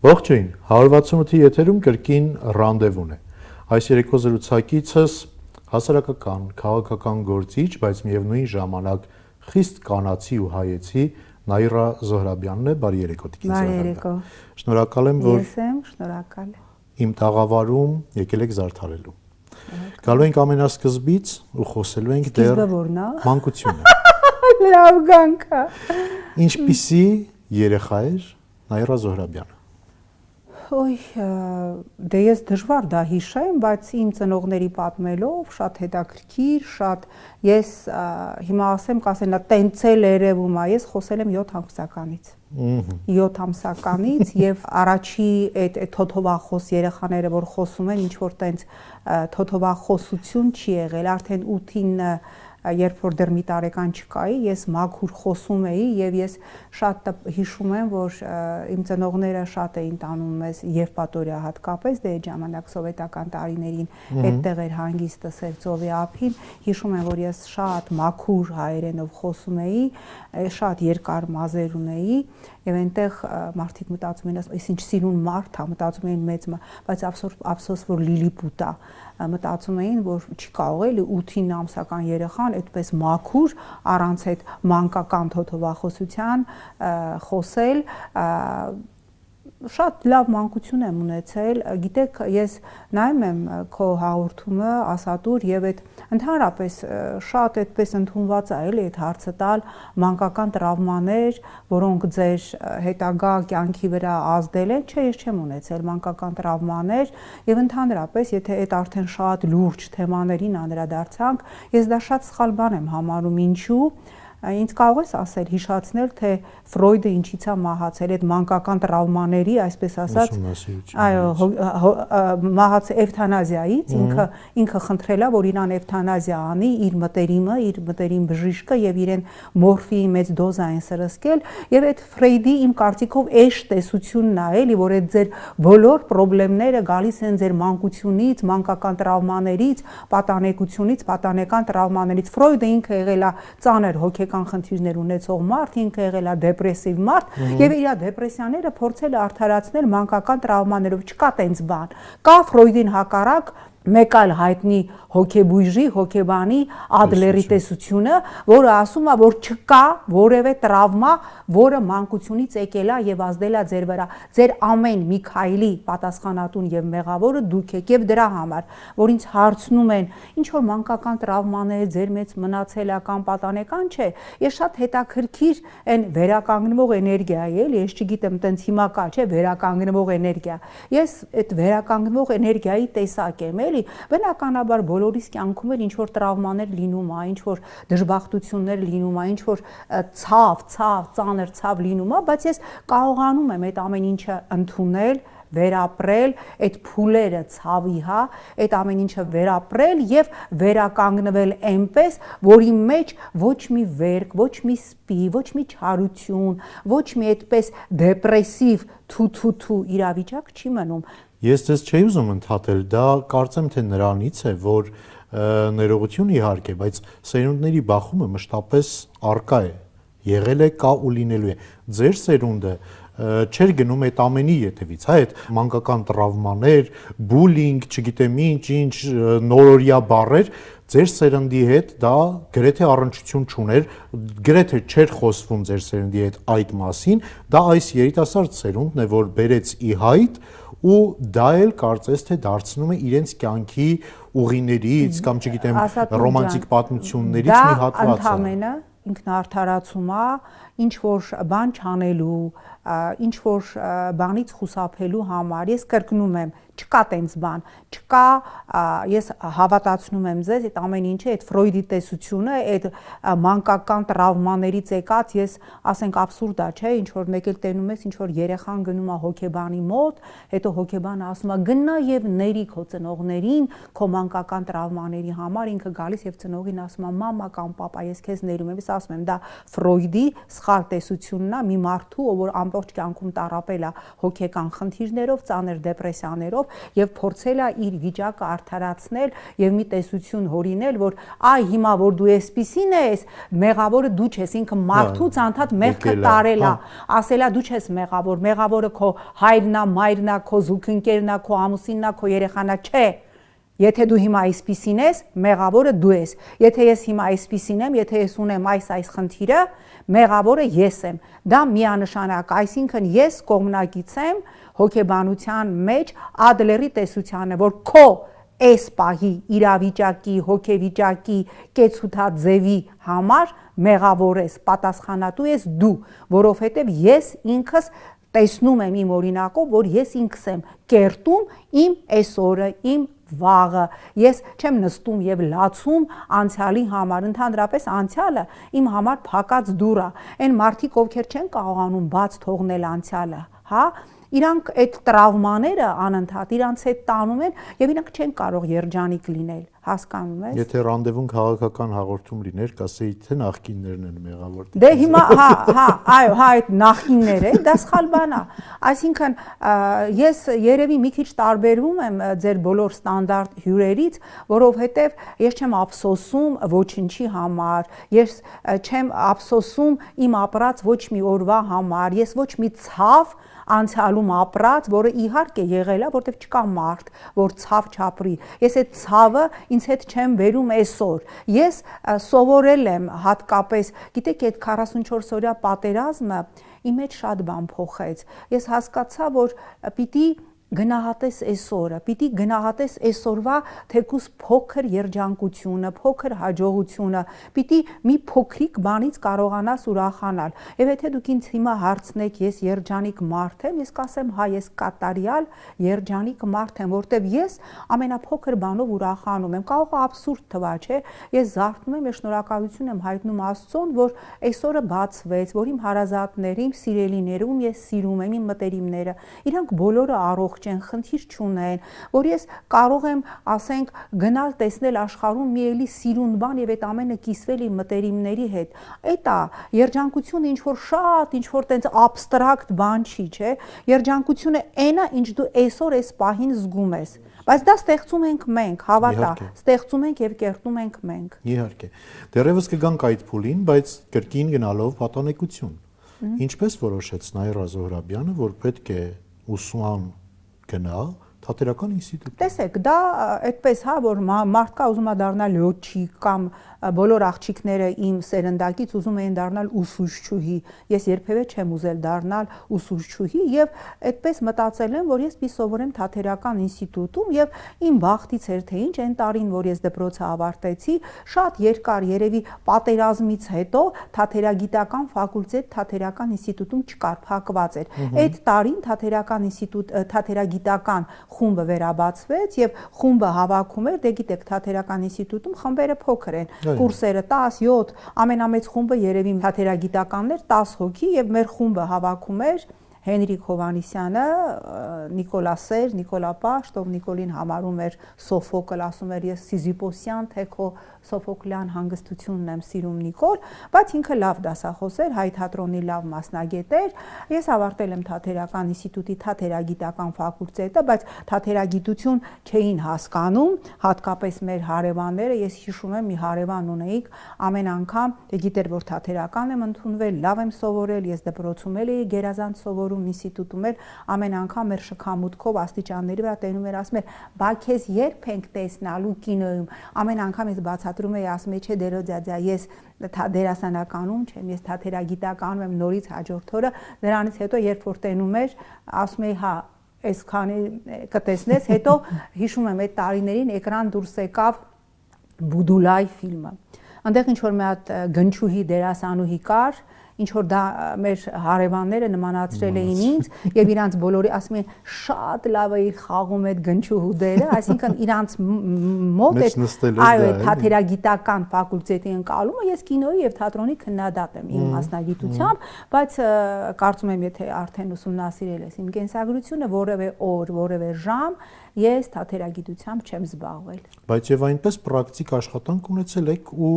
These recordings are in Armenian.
Ողջույն, 168-ի եթերում կրկին ռանդևուն է։ Այս երեկո զրուցակիցս հասարակական, քաղաքական գործիչ, բայց միևնույն ժամանակ խիստ կանացի ու հայեցի Նաիրա Զոհրաբյանն է, բարի երեկո տիկին Զոհրաբյան։ Շնորհակալ եմ, որ Ես եմ, շնորհակալ եմ։ Իմ տաղավարում եկել եք զարդարելու։ Գալու ենք ամենասկզբից ու խոսելու ենք դեռ մանկությունը։ Լավ գանքա։ Ինչպիսի երեխա էր Նաիրա Զոհրաբյանը։ Ոյ, դե ես դժվար դա հիշեմ, բայց իմ ծնողների պատմելով շատ հետաքրքիր, շատ ես հիմա ասեմ, կասեն, տենցել երևում է, ես խոսել եմ 7 ամսականից։ 7 ամսականից եւ առաջի այդ թոթովախոս երեխաները, որ խոսում են, ինչ որ տենց թոթովախոսություն չի եղել, արդեն 8-9 երբ որ դեռ մի տարեկան չկայի, ես մաքուր խոսում էի եւ ես շատ հիշում եմ, որ իմ ծնողները շատ էին տանում մեզ Եվպատորիա հատկապես, դե այդ ժամանակ սովետական տարիներին այդտեղ էր հանգիստս էր ծովի ափին, հիշում եմ, որ ես շատ մաքուր հայերենով խոսում էի, շատ երկար մազեր ունեի եւ այնտեղ մարդիկ մտածում էին, այս ինչ սիրուն մարդ է, մտածում էին մեծ, բայց ափսոս որ լիլիպուտ է, մտածում էին, որ չի կարող էլի 8-9 ամսական երեխան այդպես մաքուր առանց այդ մանկական թոթովախոսության խոսել, շատ լավ մանկություն եմ ունեցել, գիտեք, ես նայում եմ քո հաղորդումը ասատուր եւ այդ ընդհանրապես շատ այդպես ընդունված է էլի այդ հարցը տալ մանկական տրավմաներ, որոնք ձեր հետագա կյանքի վրա ազդել են, չէ, ես չեմ ունեցել մանկական տրավմաներ եւ ընդհանրապես եթե այդ արդեն շատ լուրջ թեմաներին անդրադարձանք, ես դա շատ սխալ բան եմ համարում, ինչու Ինձ կարող ես ասել, հիշացնել, թե Ֆրոյդը ինչից է մահացել այդ մանկական տրավմաների, այսպես ասած, այո, մահացել էվթանազիայից, ինքը խնդրել է, որ իրան էվթանազիա անի, իր մտերիմ բժիշկը եւ իրեն մորֆիի մեծ դոզա են սրսկել, եւ այդ Ֆրեյդի իմ կարծիքով էշ տեսությունն է, էլի, որ այդ ձեր բոլոր խնդիրները գալիս են ձեր մանկությունից, մանկական տրավմաներից, պատանեկությունից, պատանեկան տրավմաներից։ Ֆրոյդը ինքը եղել է ծանր հոգեկան խնդիրներ ունեցող մարդ, ինքը եղել է դեպրեսիվ մարդ եւ իր դեպրեսիաները փորձել է արդարացնել մանկական տրավմաներով, չկա տենց բան։ Կա Ֆրոյդին հակառակ մեկ այլ հայտնի հոգեբույժի, հոգեբանի Ադլերի տեսությունը, որը ասում է, որ չկա որևէ տրավմա, որը մանկությունից եկել է եւ ազդել է ձեր վրա։ Ձեր ամեն մի քայլի պատասխանատուն եւ մեղավորը դուք եք եւ դրա համար, որ ինձ հարցնում են, ինչ որ մանկական տրավմաներ ձեր մեծ մնացելական պատանեկան չէ, ես շատ հետաքրքիր այն վերականգնվող էներգիա է, էլի, ես չգիտեմ, տենց հիմա կա, չէ, վերականգնվող էներգիա։ Ես այդ վերականգնվող էներգիայի տեսակ եմ, էլի, բնականաբար բոլորիս կյանքում էլ ինչ որ տրավմաներ լինում է, ինչ որ դժբախտություններ լինում է, ինչ որ ծանր ցավ լինում է, բայց ես կարողանում եմ այդ ամեն ինչը ընդունել, վերապրել, այդ փուլերը ցավի, հա, այդ ամեն ինչը վերապրել եւ վերականգնվել այնպես, որի մեջ ոչ մի վերք, ոչ մի սպի, ոչ մի չարություն, ոչ մի այդպես դեպրեսիվ թու իրավիճակ չի մնում։ Ես ձեզ չէի ուզում ընդհատել, դա կարծեմ թե նրանից է, որ ներողություն իհարկե, բայց սերունդների բախումը մշտապես արկա է, եղել է, կա ու լինելու է։ Ձեր սերունդը չէր գնում այդ ամենի ետևից, հա, այդ մանկական տրավմաներ, բուլինգ, չգիտեմ ինչ նորորյա բառեր, ձեր սերնդի հետ դա գրեթե առնչություն չուներ, գրեթե չէր խոսվում ձեր սերնդի հետ այդ մասին, դա այս երիտասարդ սերունդն է, որ բերեց ի հայտ ու դա էլ կարծես թե դարձնում է իրենց կյանքի ուղիներից կամ չգիտեմ ռոմանտիկ պատմություններից մի հատված։ Դա ընդհանրապես ինքնարդարացում է, ինչ որ բան չանելու, ինչ որ բանից խուսափելու համար։ Ես կրկնում եմ, չկա տենց բան, չկա, ես հավատացնում եմ ձեզ, այդ ամեն ինչը, այդ Ֆրոյդի տեսությունը, այդ մանկական տրավմաներից եկած, ես ասենք աբսուրդ է, չէ, ինչ որ մեկ էլ տենում ես, ինչ որ երեխան գնում է հոգեբանի մոտ, հետո հոգեբանը ասում է գնա եւ ների քո ծնողներին, քո մանկական տրավմաների համար, ինքը գալիս եւ ծնողին ասում է մամա կամ պապա, ես քեզ ներում եմ, ես ասում եմ, դա Ֆրոյդի սխալ տեսությունն է մի մարդու, որ ամբողջ կյանքում տառապել է հոգեկան խնդիրներով, ծանր դեպրեսիաներով եւ փորձել է իր վիճակը արդարացնել եւ մի տեսություն հորինել, որ այ հիմա որ դու էսպիսին ես, մեղավորը դու չես, ինքը մարդուց անդադ մեղքը տարել է, ասել է դու չես մեղավոր, մեղավորը քո հայրն է, մայրն է, քո զուգընկերն է, քո ամուսինն է, քո երեխան է, չէ։ Եթե դու հիմա այսպիսին ես, մեղավորը դու ես։ Եթե ես հիմա այսպիսին եմ, եթե ես ունեմ այս խնդիրը, մեղավորը ես եմ։ Դա միանշանակ, այսինքն ես կողմնակից եմ հոգեբանության մեջ Ադլերի տեսությանը, որ քո այս պահի իրավիճակի, հոգեվիճակի, կեցութաձևի համար մեղավոր ես, պատասխանատու ես դու, որովհետև ես ինքս տեսնում եմ իմ օրինակով, որ ես ինքս եմ կերտում իմ այսօրը, իմ վաղը, ես չեմ նստում եւ լացում անցյալի համար, ընդհանրապես անցյալը իմ համար փակած դուռ է, այն մարդիկ ովքեր չեն կարողանում բաց թողնել անցյալը, հա, իրանք այդ տրավմաները անընդհատ իրանց հետ տանում են եւ իրանք չեն կարող երջանիկ լինել, հասկանում ես։ Եթե ռանդևուն քաղաքական հաղորդում լիներ, կասեի թե նախկիններն են մեղավոր։ Դե հիմա այո, այդ նախկինները, դա սխալ բան է։ Այսինքն ես երևի մի քիչ տարբերվում եմ ձեր բոլոր ստանդարտ հյուրերից, որովհետեւ ես չեմ ափսոսում ոչինչի համար, ես չեմ ափսոսում իմ ապրած ոչ մի օրվա համար, ես ոչ մի ցավ անցյալում ապրած, որը իհարկե եղել է, որտեղ չկա մարդ, որ ցավ չապրի։ Ես այդ ցավը ինձ հետ չեմ բերում այսօր։ Ես սովորել եմ հատկապես, գիտեք, այդ 44 օրյա պատերազմը իմ մեջ շատ բան փոխեց։ Ես հասկացա, որ պիտի գնահատես այսօրը, պիտի գնահատես այսօրվա թեկուզ փոքր երջանկությունը, փոքր հաջողությունը, պիտի մի փոքրիկ բանից կարողանաս ուրախանալ։ Եվ եթե դուք ինձ հիմա հարցնեք, ես երջանիկ մարդ եմ, ես կասեմ, հա, ես կատարյալ երջանիկ մարդ եմ, որտեվ ես ամենափոքր բանով ուրախանում եմ։ Կարող է աբսուրդ թվա, չէ՞։ Ես զարթնում եմ, ես շնորհակալություն եմ հայտնում Աստծուն, որ այսօրը բացվեց, որ իմ հարազատները, իմ սիրելիները, ում ես սիրում եմ, իմ մտերիմները, իրանք բոլորը առողջ են, խնդիր չունեն, որ ես կարող եմ, ասենք, գնալ տեսնել աշխարհում մի էլի սիրուն բան եւ այդ ամենը կիսվել իմ մտերիմների հետ։ Այդ է երջանկությունը, ինչ որ շատ, ինչ որ տենց աբստրակտ բան չի, չէ։ Երջանկությունը այն է, ինչ դու այսօր այս պահին զգում ես։ Բայց դա ստեղծում ենք մենք, հավատա, ստեղծում ենք եւ կերտում ենք մենք։ Իհարկե։ Դեռևս կգանք այդ փուլին, բայց կրկին գնալով պատանեկություն։ Ինչպես որոշեց Նաիրա Զոհրաբյանը, որ պետք է ուսման գնա թատերական ինստիտուտ։ Տեսեք, դա այդպես, հա, որ մարդկա ուզում է դառնալ լյոթչիկ կամ բոլոր աղջիկները իմ սերնդակից ուզում էին դառնալ ուսուցչուհի։ Ես երբևէ չեմ ուզել դառնալ ուսուցչուհի եւ այդպես մտածել եմ, որ ես մի սովորեմ թատերական ինստիտուտում եւ իմ բախտից էր թե ինչ այն տարին, որ ես դպրոցը ավարտեցի, շատ երկար երևի պատերազմից հետո թատերագիտական ֆակուլտետ թատերական ինստիտուտում չկար, փակված էր։ Այդ տարին թատերական ինստիտուտ թատերագիտական խումբը վերաբացվեց եւ խումբը հավաքում էր, դե գիտեք, թատերական ինստիտուտում խմբերը փոքր են, կուրսերը 10-7, ամենամեծ խումբը երևի թատերագիտականն էր 10 հոգի եւ մեր խումբը հավաքում էր Հենրիկ Հովանիսյանը, Նիկոլա Սեր, Նիկոլա Պաշտ, ով Նիկոլին համարում էր Սոֆոկլ, ասում էր ես Սիզիպոսյան, թե քո Սոֆոկլյան հանգստությունն եմ սիրում Նիկոլ, բայց ինքը լավ դասախոս էր, հայ թատրոնի լավ մասնագետ էր։ Ես ավարտել եմ թատերական ինստիտուտի թատերագիտական ֆակուլտետը, բայց թատերագիտություն չէին հասկանում, հատկապես մեր հարևանները, ես հիշում եմ մի հարևան ունեիք, ամեն անգամ գիտեր, որ թատերական եմ ընդունվել, լավ եմ սովորել, ես դպրոցում էի գերազանց սովորում ինստիտուտում էր, ամեն անգամ մեր շքամուտքով աստիճանների վրա տենում էր, ասում էր, բա քեզ երբ ենք տեսնալու կինոյում, ամեն անգամ ես բացատրում էի, ասում էի, չէ դերո ձյաձյա, ես դերասանականում չեմ, ես թատերագիտականում եմ նորից հաջորդ օրը, դրանից հետո երբ որ տենում էր, ասում էի, հա, այսքանի կտեսնես, հետո հիշում եմ այդ տարիներին էկրան դուրս եկավ Բուդուլայ ֆիլմը։ Այնտեղ ինչ որ մի հատ գնչուհի դերասանուհի կար, ինչ որ դա մեր հարևանները նմանացրել էին ինձ եւ իրանց բոլորի ասում են շատ լավ է խաղում այդ գնչուհու դերը, այսինքն իրանց մոտ այո, թատերագիտական ֆակուլտետի ընկալումը, ես կինոյի եւ թատրոնի քննադատ եմ իմ մասնագիտությամբ, բայց կարծում եմ եթե արդեն ուսումնասիրել ես իմ կենսագրությունը, որևէ օր, որևէ ժամ ես թատերագիտությամբ չեմ զբաղվել։ Բայց եւ այնպես պրակտիկ աշխատանք ունեցել եք ու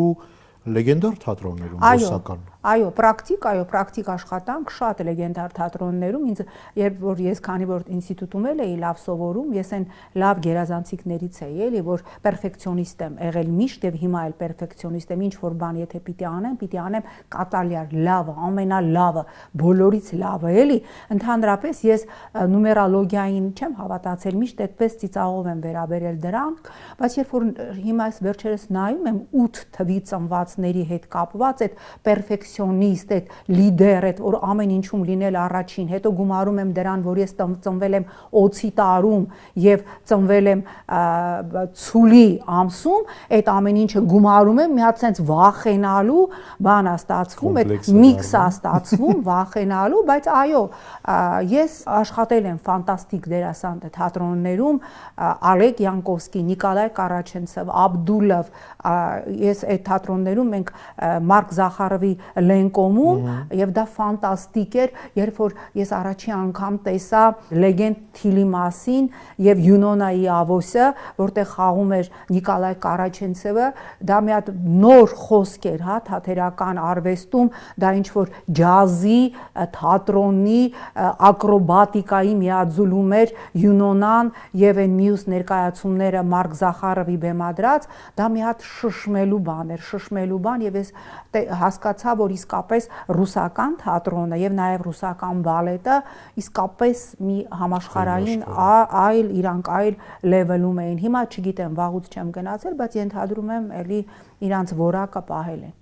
լեգենդար թատրոններում ռուսական։ Այո, պրակտիկ աշխատանք շատ լեգենդար թատրոններում, ինձ երբ որ ես քանի որ ինստիտուտում էի լավ սովորում, ես այն լավ գերազանցիկներից էի, էլի, որ պերֆեկցիոնիստ եմ եղել միշտ եւ հիմա էլ պերֆեկցիոնիստ եմ, ինչ որ բան եթե պիտի անեմ կատալյար, լավը, ամենալավը, բոլորից լավը, էլի։ Ընդհանրապես ես նումերոլոգիային չեմ հավատացել, միշտ այդպես ծիծաղով եմ վերաբերել դրան, բայց երբ որ հիմա ես վերջերս նայում եմ 8 թվի ծնվածների հետ կապված այդ պերֆեկցիոնիստ, այդ լիդեր, այդ որ ամեն ինչում լինել առաջին, հետո գումարում եմ դրան, որ ես ծնվել եմ օծի տարում եւ ծնվել եմ ցուլի ամսում, այդ ամեն ինչը գումարում եմ, մի հատ sense վախենալու բան է ստացվում, այդ միքս է ստացվում, վախենալու, բայց այո, ես աշխատել եմ ֆանտաստիկ դերասան թատրոններում, Ալեկ Յանկովսկի, Նիկոլայ Կարաչենցով, Աբդուլով, ես այդ թատրոններում մենք Մարկ Զախարովի Լենկոմում եւ դա ֆանտաստիկ էր, երբ որ ես առաջի անգամ տեսա Լեգենդ Թիլի մասին եւ Յունոնայի Ավոսը, որտեղ խաղում էր Նիկոլայ Կարաչենցովը, դա մի հատ նոր խոսք էր, հա, թատերական արվեստում, դա ինչ որ ջազի, թատրոնի, ակրոբատիկայի միաձուլում էր Յունոնան եւ այն մյուս ներկայացումները Մարկ Զախարովի բեմադրած, դա մի հատ շշմելու բան էր, եւ ես հասկացա, որ իսկապես ռուսական թատրոնը եւ նաեւ ռուսական բալետը իսկապես մի համաշխարհային իրանք այլ լեվելում էին։ Հիմա չգիտեմ, վաղուց չեմ գնացել, բայց ենթադրում եմ էլի իրանց որակը պահել են։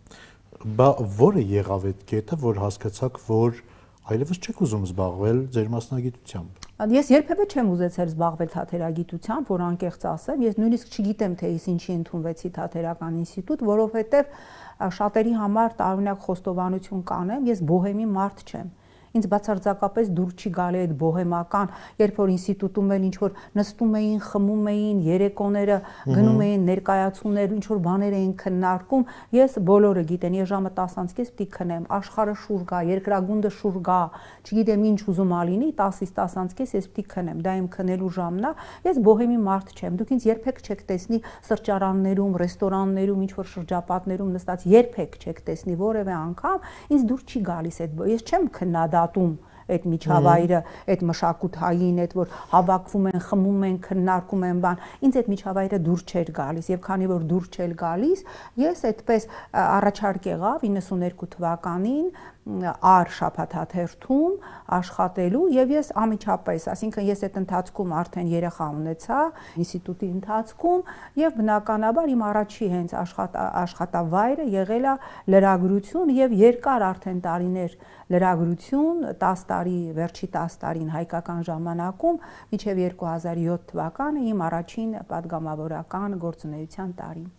Բա որը եղավ այդ կետը, որ հասկացաք, որ այլևս չեք ուզում զբաղվել ձեր մասնագիտությամբ։ Ես երբևէ չեմ ուզեցել զբաղվել թատերագիտությամբ, որ անկեղծ ասեմ, ես նույնիսկ չգիտեմ, թե ես ինչի ընդունվեցի թատերական ինստիտուտ, որովհետև շատերի համար տարօրինակ խոստովանություն կանեմ, ես բոհեմի մարդ չեմ։ Ինձ բացարձակապես դուր չի գալի այդ բոհեմական, երբ որ ինստիտուտում էլ ինչ որ նստում էին, խմում էին, երեկոները գնում էին ներկայացումներ, ինչ որ բաներ էին քննարկում, ես բոլորը գիտեն, ես ժամը 10:30 պիտի քնեմ, աշխարհը շուր գա, երկրագունդը շուր գա, չգիտեմ ինչ ուզում ալինի, 10-ից 10:30 ես պիտի քնեմ, դա իմ քնելու ժամն է, ես բոհեմի մարդ չեմ, դուք ինձ երբեք չեք տեսնի սրճարաններում, ռեստորաններում, ինչ որ շրջապատներում նստած, երբեք չեք տեսնի որևէ անգամ, ինձ դուր չի գալիս այդ, ես չեմ քննադատում այդ միջավայրը, այդ մշակութային, այդ որ հավաքվում են, խմում են, քննարկում են բան, ինձ այդ միջավայրը դուր չէր գալիս եւ քանի որ դուր չէր գալիս, ես այդպես առաջարկ եղավ 92 թվականին ար շաբաթաթերթում աշխատելու եւ ես ամիջապես, ասինքն ես այդ ընթացքում արդեն երեխա ունեցա ինստիտուտի ընթացքում եւ բնականաբար իմ առաջի հենց աշխատավայրը եղել է լրագրություն եւ երկար արդեն տարիներ լրագրություն 10 տարի, վերջի 10 տարին հայկական ժամանակում մինչև 2007 թվականը իմ առաջին պատգամավորական գործունեության տարին։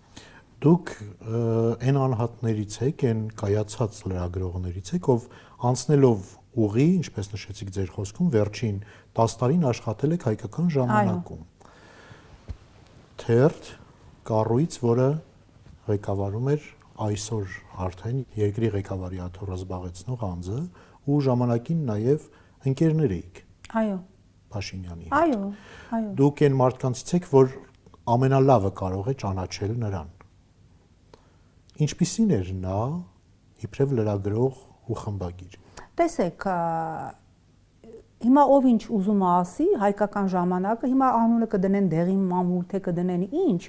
Դուք այն անհատներից եք, այն կայացած լրագրողներից եք, ով անցնելով ուղի, ինչպես նշեցիք ձեր խոսքում, վերջին 10 տարին աշխատել եք հայկական ժամանակում։ Թերթ կառույց, որը ղեկավարում էր այսօր արդեն երկրի ղեկավարի աթոռը զբաղեցնող անձը ու ժամանակին նաև ընկերներ էիք։ Այո։ Փաշինյանի հետ։ Այո։ Դուք այն մարդկանցից եք, որ ամենալավը կարող է ճանաչել նրան։ Ինչպիսին էր նա իբրև լրագրող ու խմբագիր։ Տեսեք, հիմա ով ինչ ուզում ասի, հայկական ժամանակը, հիմա անունը կդնեն դեղին մամուլ, թե կդնեն ինչ,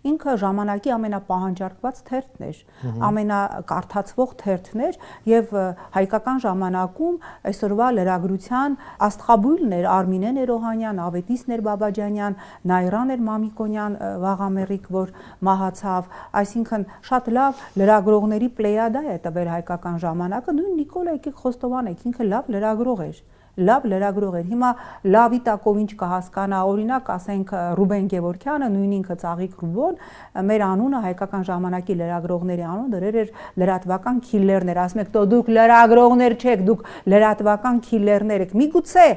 ինքը ժամանակի ամենապահանջարկված թերթն էր, ամենակարդացվող թերթն էր եւ հայկական ժամանակում այսօրվա լրագրության աստղաբույլն էր Արմինեն Էրոհանյան, Ավետիս Ներբաբաջանյան, Նայրան էր Մամիկոնյան, վաղամերիկ, որ մահացավ, այսինքն շատ լավ լրագրողների պլեյադա է տվել հայկական ժամանակը, նույն Նիկոլա եկեք խոստովանեք, ինքը լավ լրագրող էր։ Լավ լրագրող էր։ Հիմա լավի տակով ինչ կհասկանա, օրինակ, ասենք Ռուբեն Գևորգյանը, նույն ինքը Ծաղիկ Ռուբոն, մեր անունը հայկական ժամանակի լրագրողների անունը դրել էր լրատվական քիլլերներ, ասում եք, դուք լրագրողներ չեք, դուք լրատվական քիլլերներ եք։ Միգուցե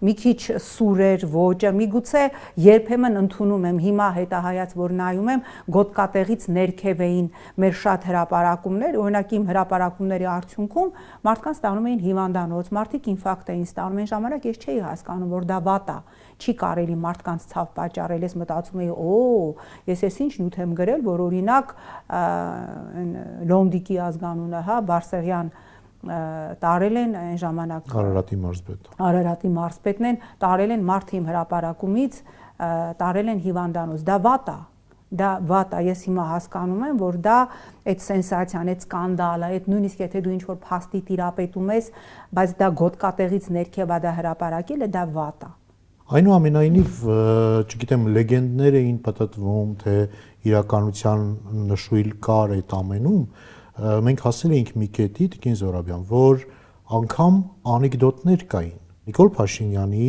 մի քիչ սուր էր ոճը, միգուցե երբեմն ընդունում եմ հիմա հետահայաց, որ նայում եմ, գոտկատեղից ներքև էին մեր շատ հրապարակումներ, օրինակ իմ հրապարակումների արդյունքում մարդկանց ստանում էին հիվանդանոց, մարդիկ ինֆարկտ էին ստանում, այն ժամանակ ես չէի հասկանում, որ դա վատ է, չի կարելի մարդկանց ցավ պատճառել, ես մտածում էի, ես ինչ նյութ եմ գրել, որ օրինակ Լոնդիկի ազգանունը, հա, Բարսեղյան տարել են այն ժամանակ Արարատի մարզպետն են տարել են մարդի իմ հրապարակումից, տարել են հիվանդանոց, դա վատ է, ես հիմա հասկանում եմ, որ դա այդ սենսացիան, այդ սկանդալը, այդ նույնիսկ եթե դու ինչ-որ փաստի տիրապետում ես, բայց դա գոտկատեղից ներքև է դա հրապարակելը, դա վատ է։ Այնուամենայնիվ, չգիտեմ, լեգենդներ էին պատտվում, թե իրականության նշույլ կար այդ ամենում, մենք հասել էինք մի կետի, Տիկին Զոհրաբյան, որ անգամ անեկդոտներ կային։ Նիկոլ Փաշինյանի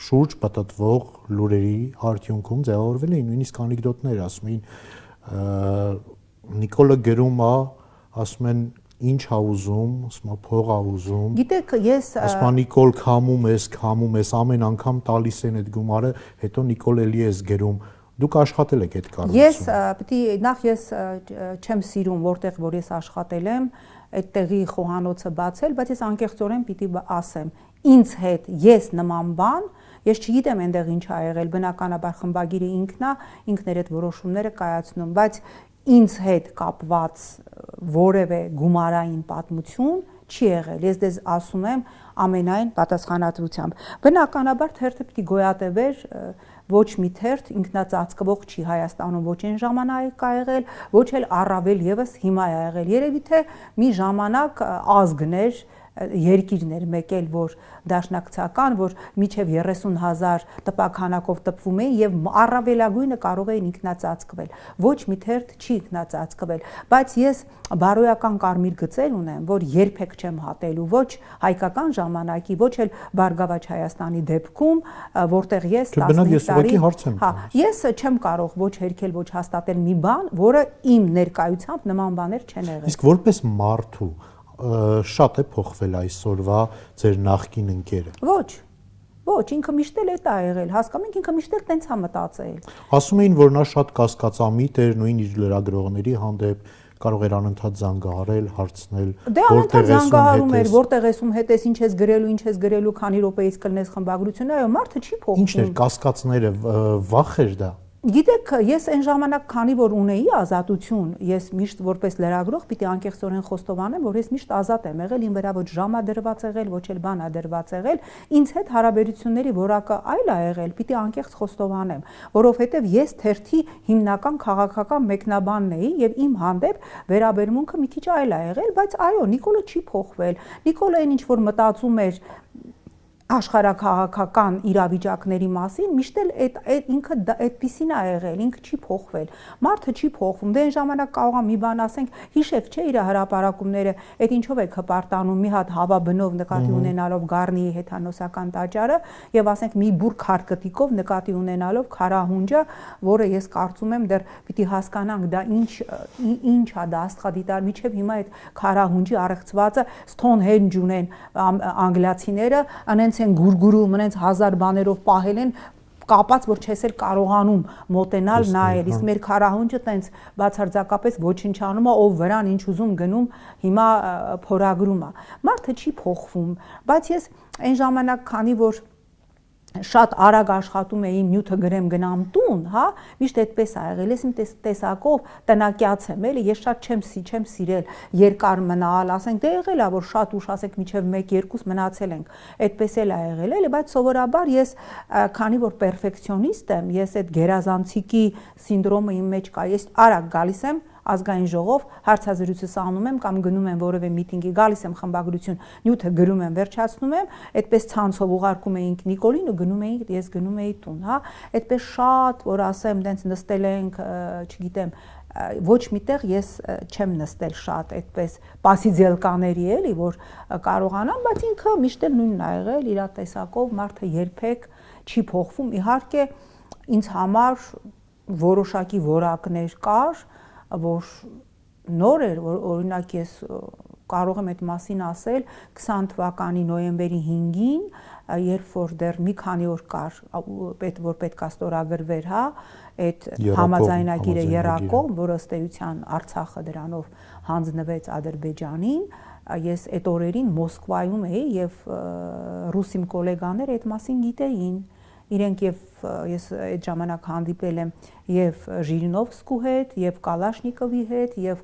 շուրջ պատտվող լուրերի արդյունքում ձևավորվել էին նույնիսկ անեկդոտներ, ասում էին Նիկոլը գրում է, ասում են ինչ ա ուզում, ասում է փող ա ուզում։ Գիտեք, ես ասում է Նիկոլ քամում ես, ամեն անգամ տալիս են այդ գումարը, հետո Նիկոլ էլի էս գրում։ Դուք աշխատել եք այդ կառույցում։ Ես չեմ սիրում, որտեղ որ ես աշխատել եմ, այդտեղի խոհանոցը բացել, բայց ես անկեղծորեն պիտի ասեմ, ինձ հետ ես նման բան, ես չգիտեմ այնտեղ ինչ ա եղել, բնականաբար խմբագիրը ինքն է, ինքն էր այդ որոշումները կայացնում, բայց ինձ հետ կապված որևէ գումարային պատմություն չի եղել։ Ես դες ասում եմ ամենայն պատասխանատվությամբ։ Բնականաբար թերթը պիտի գոյատևեր, ոչ մի թերթ ինքնածածկվող չի Հայաստանում, ոչ այն ժամանակ ա եղել, ոչ էլ առավել եւս հիմա ա եղել։ Երևի թե մի ժամանակ ազգներ երկիրներ մեկ էլ որ դաշնակցական, որ միջև 30,000 տպաքանակով տպվում էին եւ առավելագույնը կարող էին ինքնածածկվել։ Ոչ մի թերթ չի ինքնածածկվել, բայց ես բարոյական կարմիր գծեր ունեմ, որ երբեք չեմ հատելու ոչ հայկական ժամանակի, ոչ էլ Բարգավաճ Հայաստանի դեպքում, որտեղ ես 15 տարի, ես չեմ կարող ոչ հերքել, ոչ հաստատել մի բան, որը իմ ներկայությամբ նման բաներ չեն եղել։ Իսկ որպես մարդու շատ է փոխվել այսօրվա ձեր նախկին ընկերը։ Ոչ, ինքը միշտ էլ է եղել, հասկանում եք, ինքը միշտ էլ տենց է մտածել։ Ասում էին, որ նա շատ կասկածամիտ էր, նույն իր լրագրողների հանդեպ, կարող էր անընդհատ զանգահարել, հարցնել, որտեղ էր, որտեղ ես ում հետ ես, ինչ ես գրելու, քանի րոպեից կլնես խմբագրությունը, այո, մարդը չի փոխվում։ Ինչն էր կասկածները, վախ էր դա։ Գիտեք, ես այն ժամանակ, քանի որ ունեի ազատություն, ես միշտ որպես լրագրող պիտի անկեղծորեն խոստովանեմ, որ ես միշտ ազատ եմ եղել, իմ վրա ոչ ժամ ա դրված եղել, ոչ էլ բան ա դրված եղել, ինձ հետ հարաբերությունների որակը այլ ա եղել, պիտի անկեղծ խոստովանեմ, որովհետև ես թերթի հիմնական քաղաքական մեկնաբանն էի եւ իմ հանդեպ վերաբերմունքը մի քիչ այլ ա եղել, բայց այո, Նիկոլը չի փոխվել։ Նիկոլը այն ինչ որ մտածում էր աշխարհակաղակական իրավիճակների մասին, միշտ էլ ինքը այդպիսին ա եղել, ինքը չի փոխվել։ Մարդը չի փոխվում։ Դե այն ժամանակ կարող է մի բան ասենք, հիշեք, չէ, իր հրապարակումները, այդ ինչով եք հպարտանում, մի հատ հավաբնով նկատի ունենալով Գառնիի հեթանոսական տաճարը եւ ասենք մի բուր քարկտիկով նկատի ունենալով Քարահունջը, որը ես կարծում եմ դեռ պիտի հասկանանք դա ինչ ա դա աստղադիտար, միջև հիմա այդ Քարահունջի առեղծվածը Սթոնհենջ ունեն անգլիացիները, անենց են գուրգուրում, մնենց 1000 բաներով պահել են կապած, որ չես էլ կարողանում մոտենալ նայել, իսկ մեր Քարահունջը տենց բացարձակապես ոչնչանում է, ով վրան ինչ ուզում գնում, հիմա փորագրում է։ Մարդը չի փոխվում, բայց ես այն ժամանակ, քանի որ շատ արագ աշխատում էի նյութը գրեմ գնամ տուն, հա, միշտ այդպես ա եղել, ես իմ տեսակով տնակյաց եմ, էլի, ես շատ չեմ սիրել երկար մնալ, ասենք դե եղել ա որ շատ ուշ, ասենք միջև 1-2 մնացել ենք, այդպես էլ ա եղել, էլի, բայց սովորաբար ես քանի որ պերֆեկցիոնիստ եմ, ես այդ գերազանցիկի սինդրոմը իմ մեջ կա, ես արագ գալիս եմ ազգային ժողով հարցազրույցս անում եմ կամ գնում եմ որևէ միտինգի, գալիս եմ խմբագրություն, նյութը գրում եմ, վերջացնում եմ, այդպես ցանցով ուղարկում էինք Նիկոլին ու գնում էինք, ես գնում էի տուն, հա, այդպես շատ, որ ասեմ, դենց նստել ենք, չգիտեմ, ոչ միտեղ ես չեմ նստել շատ այդպես պասիձելկաների էլի, որ կարողանամ, բայց ինքը միշտ էլ նույնն ա եղել, իր տեսակով մարդը երբեք չի փոխվում, իհարկե ինձ համար որոշակի որակներ կար, որ նոր էր, որ օրինակ ես կարող եմ այդ մասին ասել 20 թվականի նոյեմբերի 5-ին, երբ որ դեռ մի քանի օր կար, որ պետք է ստորագրվեր, հա, այդ համաձայնագիրը եռակողմ, որը ըստ էության Արցախը դրանով հանձնվեց Ադրբեջանին, ես այդ օրերին Մոսկվայում էի եւ ռուս իմ գոլեգաները այդ մասին գիտեին։ Իրենք եւ ես այդ ժամանակ հանդիպել եմ եւ Ժիրինովսկու հետ, եւ Կալաշնիկովի հետ, եւ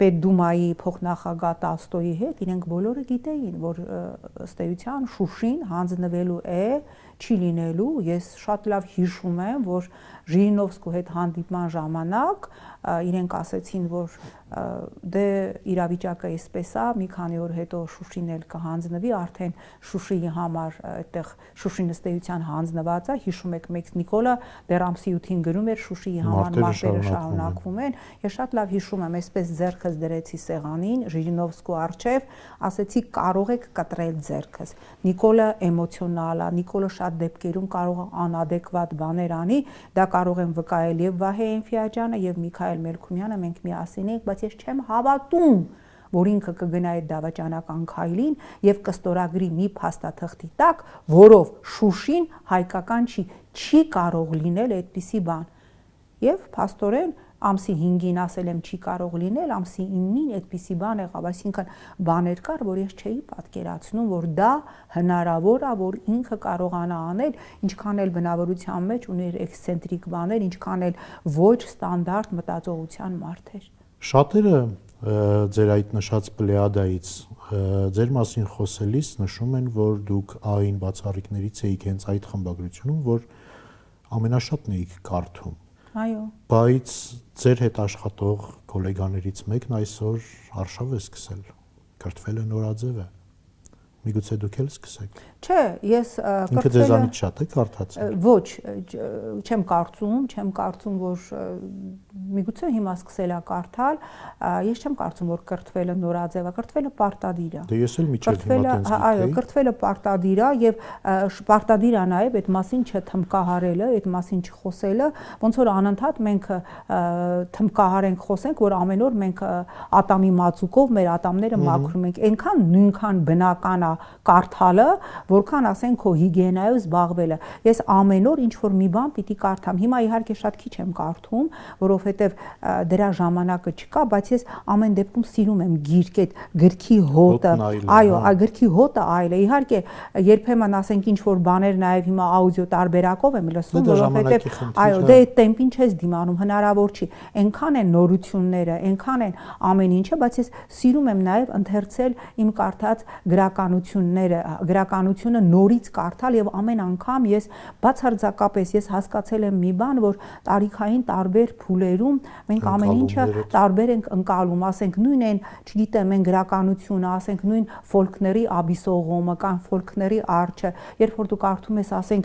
Պետդումայի փոխնախագահ Տալստոյի հետ, իրենք բոլորը գիտեին, որ ըստ էության Շուշին հանձնվելու է, չի լինելու։ Ես շատ լավ հիշում եմ, որ Ժիրինովսկու հետ հանդիպման ժամանակ իրենք ասեցին, որ դե իրավիճակը այսպես է, մի քանի օր հետո Շուշին էլ կհանձնվի, արդեն Շուշիի համար այդտեղ Շուշին ըստ էության հանձնված է, հիշում եք մեկ Նիկոլը դեռ ամսի 8-ին գրում էր Շուշիի համար մարտերը շարունակվում են։ Ես շատ լավ հիշում եմ, այսպես ձեռքս դրեցի սեղանին Ժիրինովսկու առջև, ասեցի կարող եք կտրել ձեռքս։ Նիկոլը էմոցիոնալ է, Նիկոլը շատ դեպքերում կարող է անադեկվատ բաներ անի, դա կարող են վկայել եւ Վահե Էնֆիաջյանը եւ Միքայել Մելքումյանը, մենք միասին ենք, բայց ես չեմ հավատում, որ ինքը կգնա այդ դավաճանական քայլին եւ կստորագրի մի փաստաթղթի տակ, որով Շուշին հայկական չի կարող լինել այդպիսի բան։ Եվ փաստորեն ամսի 5-ին ասել եմ չի կարող լինել, ամսի 9-ին այդպիսի բան եղավ, այսինքն բաներ կար, որ ես չէի պատկերացնում, որ դա հնարավոր է, որ ինքը կարողանա անել, ինչքան էլ բնավորության մեջ ուներ էքսցենտրիկ բաներ, ինչքան էլ ոչ ստանդարտ մտածողության մարդ էր։ Շատերը ձեր այդ նշած պլեադայից ձեր մասին խոսելիս նշում են, որ դուք այն բացառիկներից եք հենց այդ խմբագրությունում, որ ամենաշատն եք կարդում։ Այո։ Բայց ձեր հետ աշխատող գոլեգաներից մեկն այսօր արշավ է սկսել, կրթվել է նորաձև է։ Միգուցե դուք էլ սկսեք։ Չէ, ես ինքը ձեզանից շատ է կարդացել։ Ոչ, չեմ կարծում, որ միգուցե հիմա սկսել է կարդալ, ես չեմ կարծում, որ կրթվելը նորաձև է, կրթվելը պարտադիր է։ Դե ես էլ միջև հիմա տենց գիտեի։ Այո, կրթվելը պարտադիր է եւ պարտադիր է նաեւ այդ մասին չթմկահարելը, այդ մասին չխոսելը, ոնց որ անընդհատ մենք թմկահարենք, խոսենք, որ ամեն օր մենք ատամի մածուկով մեր ատամները մաքրում ենք, այնքան նույնքան բնական է կարդալը, որքան ասենք քո հիգիենայով զբաղվելը։ Ես ամեն օր ինչ որ մի բան պիտի կարդամ։ Հիմա իհարկե շատ քիչ եմ կարդում, որովհետև դրա ժամանակը չկա, բայց ես ամեն դեպքում սիրում եմ գիրք, այդ գրքի հոտը։ Այո, գրքի հոտը այլ է։ Իհարկե երբեմն ասենք ինչ որ բաներ նաև հիմա աուդիո տարբերակով եմ լսում, որովհետև այո, դե այդ տեմպին չես դիմանում, հնարավոր չի։ Այնքան են նորությունները, այնքան են ամեն ինչը, բայց ես սիրում եմ նաև ընթերցել իմ կարդած գրականությունը նորից կարդալ եւ ամեն անգամ ես բացարձակապես ես հասկացել եմ մի բան, որ տարիքային տարբեր փուլերում մենք ամեն ինչը տարբեր ենք ընկալում, ասենք նույն այն, չգիտեմ, այն գրականությունը, ասենք նույն Ֆոլկների Աբիսողոմը կամ Ֆոլկների Արջը, երբ որ դու կարդում ես, ասենք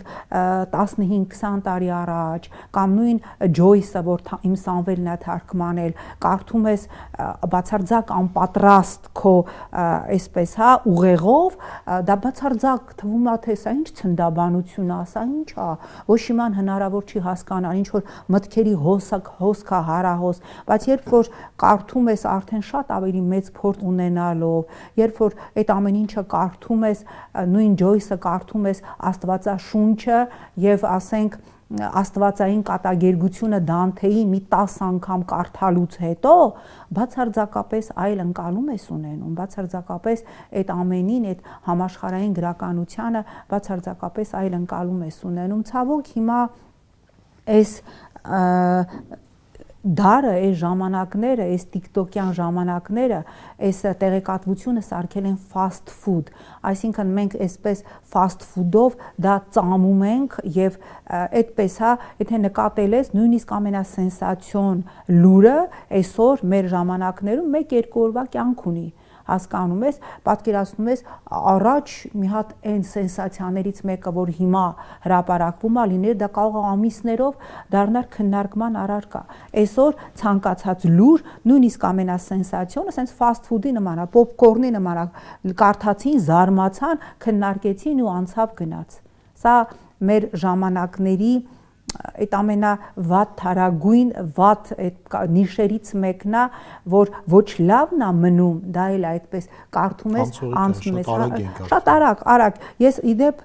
15-20 տարի առաջ, կամ նույն Ջոյսը, որ իմ Սամվելն է թարգմանել, կարդում ես բացարձակ անպատրաստ քո այսպես, հա, ուղեղով, դա բացարձակ թվում է, թե սա ինչ ցնդաբանություն է, սա ինչ է, ոչ իման հնարավոր չի հասկանալ, ինչ որ մտքերի հոսքա հարահոս, բայց երբ որ կարդում ես արդեն շատ ավելի մեծ փորձ ունենալով, երբ որ այդ ամեն ինչը կարդում ես, նույն Ջոյսը կարդում ես Աստվածաշունչը եւ ասենք աստվածային կատակերգությունը Դանթեի մի 10 անգամ կարդալուց հետո բացարձակապես այլ ընկալում ես ունենում, բացարձակապես այդ ամենին, այդ համաշխարհային գրականությանը բացարձակապես այլ ընկալում ես ունենում։ Ցավոք հիմա այս դարը, այս ժամանակները, այս տիկտոկյան ժամանակները, այս տեղեկատվությունը սարքել են fast food, այսինքն մենք այսպես fast food-ով դա ծամում ենք եւ այդպես, հա, եթե նկատել ես, նույնիսկ ամենասենսացիոն լուրը այսօր մեր ժամանակներում 1-2 օրվա կյանք ունի։ Հասկանում ես, պատկերացնում ես, առաջ մի հատ այն սենսացիաներից մեկը, որ հիմա հրապարակվում է, լիներ դա կարող է ամիսներով դառնալ քննարկման առարկա։ Այսօր ցանկացած լուր, նույնիսկ ամենասենսացիոնը, sense fast food-ի նման է, պոպկորնի նման է, կարդացին, զարմացան, քննարկեցին ու անցավ գնաց։ Սա մեր ժամանակների այդ ամենավատ թարագույն վատ այդ նիշերից մեկն է, որ ոչ լավն է մնում, դա էլ այդպես կարդում ես, անցնում ես, շատ արագ, ես իդեպ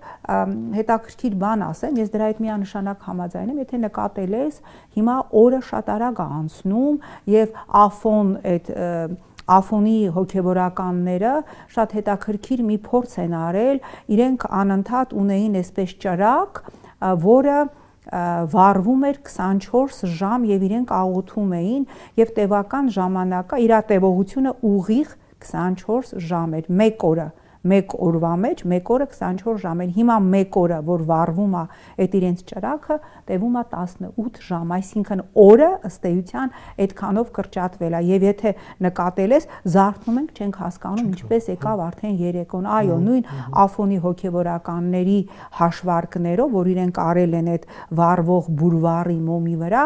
հետաքրքիր բան ասեմ, ես դրա հետ միանշանակ համաձայն եմ, եթե նկատել ես, հիմա օրը շատ արագ է անցնում եւ Աֆոնի հոգեվորականները շատ հետաքրքիր մի փորձ են արել, իրենք անընդհատ ունեին այսպես ճրակ, որը վառվում էր 24 ժամ եւ իրենք աղոթում էին եւ տևական ժամանակը իր տևողությունը ուղիղ 24 ժամ էր, 1 օրը, 1 օրվա մեջ 1 օրը 24 ժամ էր, հիմա 1 օրը, որ վառվում է այդ իրենց ճրակը, տևում է 18 ժամ, այսինքն օրը ըստ էության այդքանով կրճատվել է եւ եթե նկատել ես, զարթնում ենք, չենք հասկանում ինչպես եկավ արդեն 3 օր, այո, նույն Աֆոնի հոգեվորականների հաշվարկներով, որ իրենք արել են այդ վառվող բուրվարի մոմի վրա,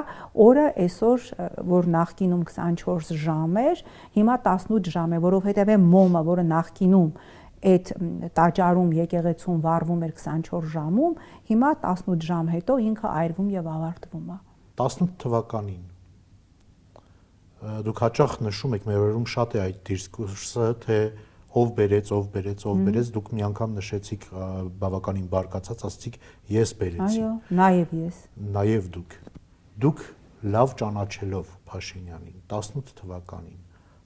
օրը այսօր, որ նախկինում 24 ժամ էր, հիմա 18 ժամ է, որովհետեւ մոմը, որը նախկինում այդ տաճարում եկեղեցում վառվում էր 24 ժամում, հիմա 18 ժամ հետո ինքը այրվում եւ ավարտվում է։ 18 թվականին դուք հաճախ նշում եք, մեր օրերում շատ է այդ դիսկուրսը, թե ով բերեց, դուք մի անգամ նշեցիք բավականին բարկացած, ասացիք ես բերեցի։ Այո, նաեւ ես։ Նաեւ դուք լավ ճանաչելով Փաշինյանին 18 թվականին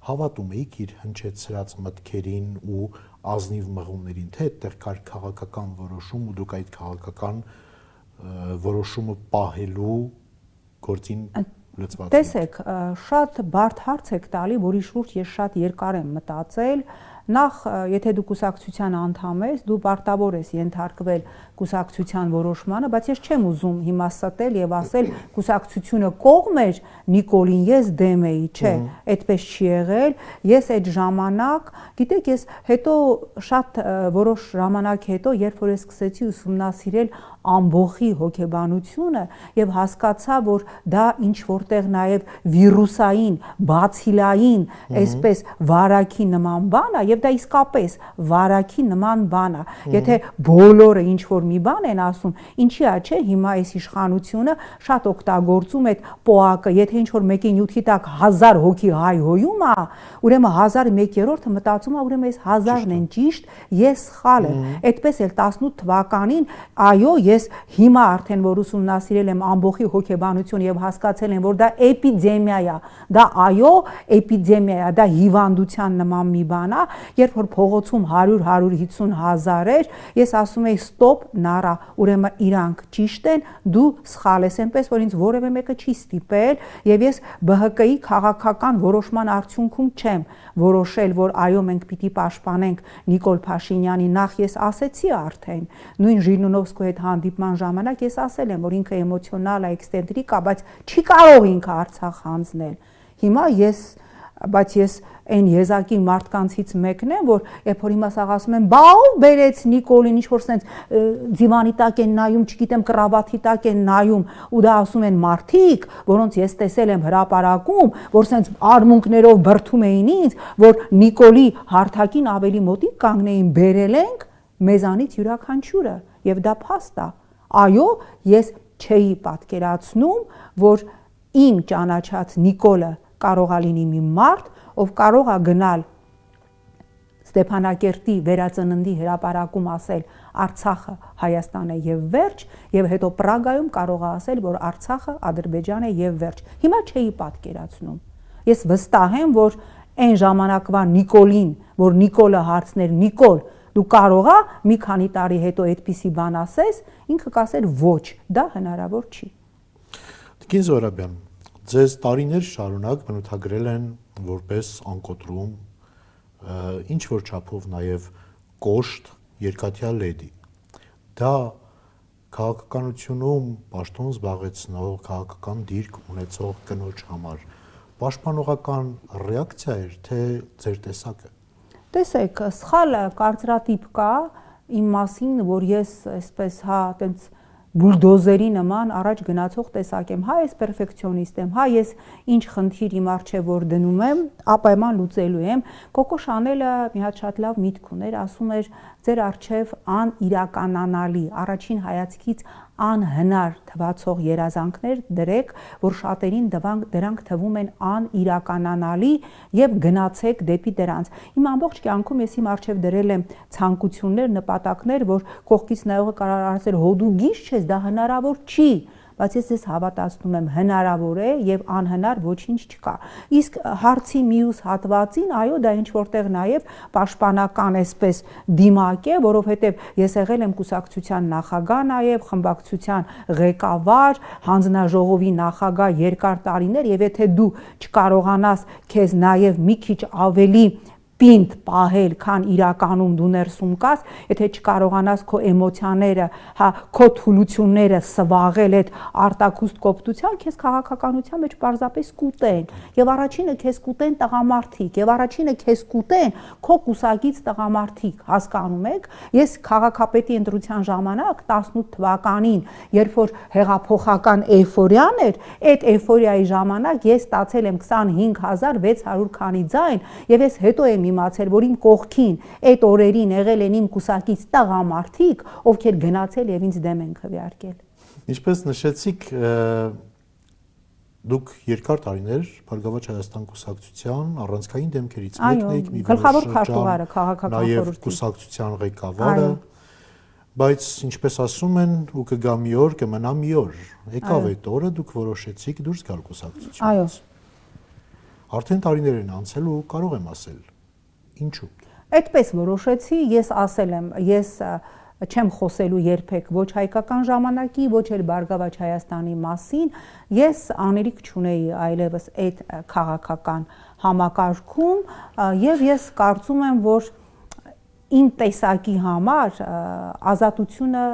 հավատում էիք իր հնչեցրած մտքերին ու ազնիվ մղումներին, թե այդտեղ կար քաղաքական որոշում ու դուք այդ քաղաքական որոշումը պահելու գործին լծված եք։ Տեսեք, շատ բարդ հարց եք տալի, որի շուրջ ես շատ երկար եմ մտածել։ Նախ, եթե դու կուսակցության անդամ ես, դու պարտավոր ես ենթարկվել կուսակցության որոշմանը, բայց ես չեմ ուզում հիմա ստել եւ ասել կուսակցությունը կողմ էր Նիկոլին, ես դեմ էի, չէ, այդպես չի եղել։ Ես այդ ժամանակ, գիտեք, ես հետո շատ որոշ ժամանակ հետո, երբ որ ես սկսեցի ուսումնասիրել ամբողի հոգեբանությունը եւ հասկացա, որ դա ինչ որտեղ նաեւ վիրուսային, բացիլային, այսպես վարակի նման բան է եւ դա իսկապես վարակի նման բան է։ Եթե բոլորը ինչ որ մի բան են ասում, ինչի է, չէ, հիմա այս իշխանությունը շատ օգտագործում այդ պոակը, եթե ինչ որ մեկի նյութի տակ 1000 հոգի հայհոյում է, ուրեմն 1001-րդը մտածում է, ուրեմն այս 1000-ն են ճիշտ, ես սխալ եմ։ Այդպես էլ 18 թվականին, այո, ես հիմա արդեն որ ուսումնասիրել եմ ամբողի հոգեբանություն եւ հասկացել եմ, որ դա էպիդեմիա է, դա այո, էպիդեմիա է, դա հիվանդության նման մի բան է, երբ որ փողոցում 100-150 հազար էր, ես ասում եի ստոպ, նարա, ուրեմն իրանք ճիշտ են, դու սխալ ես, այնպես որ ինձ որևէ մեկը չի ստիպել եւ ես ԲՀԿ-ի քաղաքական որոշման արդյունքում չեմ որոշել, որ այո, մենք պիտի պաշտպանենք Նիկոլ Փաշինյանի, նախ ես ասեցի արդեն, նույն Ժիրնունովսկու հետ հանդիպման ժամանակ ես ասել եմ, որ ինքը էմոցիոնալ է, էքսցենտրիկ է, բայց չի կարող ինքը Արցախ հանձնել։ Հիմա բայց ես այն եզակի մարդկանցից մեկն եմ, որ երբ որ հիմա սաղ ասում են, բա ով բերեց Նիկոլին, ինչ որ սենց ձիվանի տակ են նայում, չգիտեմ, կրավաթի տակ են նայում, ու դա ասում են մարդիկ, որոնց ես տեսել եմ հրապարակում, որ սենց արմունկներով բրդում էին ինձ, որ Նիկոլի հարթակին ավելի մոտիկ կանգնեին, բերել ենք մեզանից յուրաքանչյուրը, եւ դա փաստ է։ Այո, ես չէի պատկերացնում, որ իմ ճանաչած Նիկոլը կարող է լինի մի մարդ, ով կարող է գնալ Ստեփանակերտի վերածննդի հրապարակում ասել Արցախը Հայաստան է եւ վերջ, եւ հետո Պրագայում կարող է ասել, որ Արցախը Ադրբեջան է եւ վերջ։ Հիմա չէի պատկերացնում։ Ես վստահ եմ, որ այն ժամանակվա Նիկոլին, որ Նիկոլը հարցներ Նիկոլ, դու կարող ես մի քանի տարի հետո այդպիսի բան ասես, ինքը կասեր ոչ, դա հնարավոր չի։ Տիկին Զոհրաբյան, ձեզ տարիներ շարունակ բնութագրել են որպես անկոտրում, ինչ որ չափով նաև կոշտ երկաթյա լեդի։ Դա քաղաքականությունում պաշտոն զբաղեցնող, քաղաքական դիրք ունեցող կնոջ համար պաշտպանողական ռեակցիա էր, թե ձեր տեսակը։ Տեսեք, սխալ կարծրատիպ կա իմ մասին, որ ես այսպես տենց բուլդոզերի նման առաջ գնացող տեսակ եմ, ես պերֆեկցիոնիստ եմ, ես ինչ խնդիր իմ առջև որ դնում եմ, ապայման լուծելու եմ։ Կոկո Շանելը մի հատ շատ լավ միտք ուներ, ասում էր ձեր առջև անիրականանալի, առաջին հայացքից անհնար թվացող երազանքներ դրեք, որ շատերին դրանք թվում են անիրականանալի եւ գնացեք դեպի դրանց։ Իմ ամբողջ կյանքում ես իմ առջև դրել եմ ցանկություններ, նպատակներ, որ կողքից նայողը կարող է ասել՝ «Հո դու գիժ ես, դա հնարավոր չի»։ Բայց ես հավատացնում եմ, հնարավոր է եւ անհնար ոչինչ չկա։ Իսկ հարցի մյուս հատվածին, այո, դա ինչ որտեղ նաեւ պաշտպանական էսպես դիմակ է, որովհետեւ ես եղել եմ կուսակցության նախագահ նաեւ, խմբակցության ղեկավար, հանձնաժողովի նախագահ երկար տարիներ, եւ եթե դու չկարողանաս քեզ նաեւ մի քիչ ավելի պինդ պահել, քան իրականում դու ներսում կաս, եթե չկարողանաս քո էմոցիաները, քո թուլությունները սվաղել այդ արտակուստ կոպտության, քեզ քաղաքականության մեջ պարզապես կուտեն։ Եվ առաջինը քեզ կուտեն տղամարդիկ, եւ առաջինը քեզ կուտեն քո կուսակից տղամարդիկ, հասկանում եք։ Ես քաղաքապետի ընտրության ժամանակ 18 թվականին, երբ որ հեղափոխական էյֆորիան էր, այդ էյֆորիայի ժամանակ ես ստացել եմ 25600 քանի ձայն, եւ ես հետո եմ իմացել, որ իմ կողքին այդ օրերին եղել են իմ կուսակից տղամարդիկ, ովքեր գնացել եւ ինձ դեմ են քվեարկել։ Ինչպես նշեցիք, դուք երկար տարիներ Բարգավաճ Հայաստան կուսակցության առանցքային դեմքերից մեկն եք, մի գլխավոր քարտուղարը քաղաքական խորհրդի, նաեւ կուսակցության ղեկավարը, բայց ինչպես ասում են, ու կգա մի օր, կմնա մի օր։ Եկավ այդ օրը, դուք որոշեցիք դուրս գալ կուսակցությունից։ Այո։ Արդեն տարիներ են անցել ու կարող եմ ասել, ինչու։ Այդպես որոշեցի, ես ասել եմ, ես չեմ խոսելու երբեք ոչ հայկական ժամանակի, ոչ էլ Բարգավաճ Հայաստանի մասին, ես անելիք չունեի այլևս այդ քաղաքական համակարգում եւ ես կարծում եմ, որ իմ տեսակի համար ազատությունը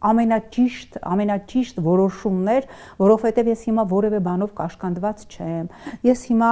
ամենաճիշտ որոշումն էր, որովհետև ես հիմա որևէ բանով կաշկանդված չեմ։ Ես հիմա,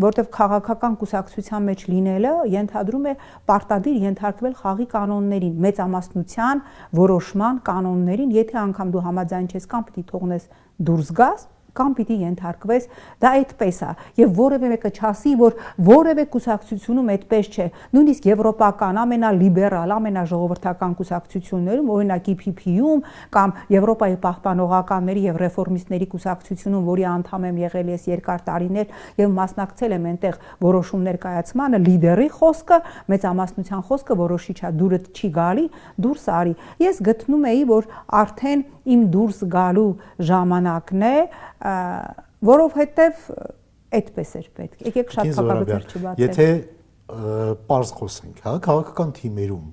որտեվ քաղաքական կուսակցության մեջ լինելը ենթադրում է պարտադիր ենթարկվել խաղի կանոններին, մեծամասնության որոշման կանոններին, եթե անգամ դու համաձայն չես, կամ պիտի թողնես դուրս գաս, կամ պիտի ենթարկվես, դա այդպես է, եւ որևէ մեկը չասի, որ որևէ կուսակցությունում այդպես չէ, նույնիսկ եվրոպական ամենալիբերալ, ամենաժողովրդական կուսակցություններում, օրինակ EPP-ում կամ Եվրոպայի պահպանողականների եւ ռեֆորմիստների կուսակցությունում, որի անդամ եմ եղել ես երկար տարիներ եւ մասնակցել եմ այնտեղ որոշումներ կայացմանը, լիդերի խոսքը, մեծամասնության խոսքը որոշիչ է, դուրս չի գալի, դուրս արի։ Ես գտնում էի, որ արդեն իմ դուրս գալու ժամանակն է, որովհետև այդպես էր պետք։ Եկեք շատ փակաբեր չբացենք։ Եթե պարզ խոսենք, հա, քաղաքական թիմերում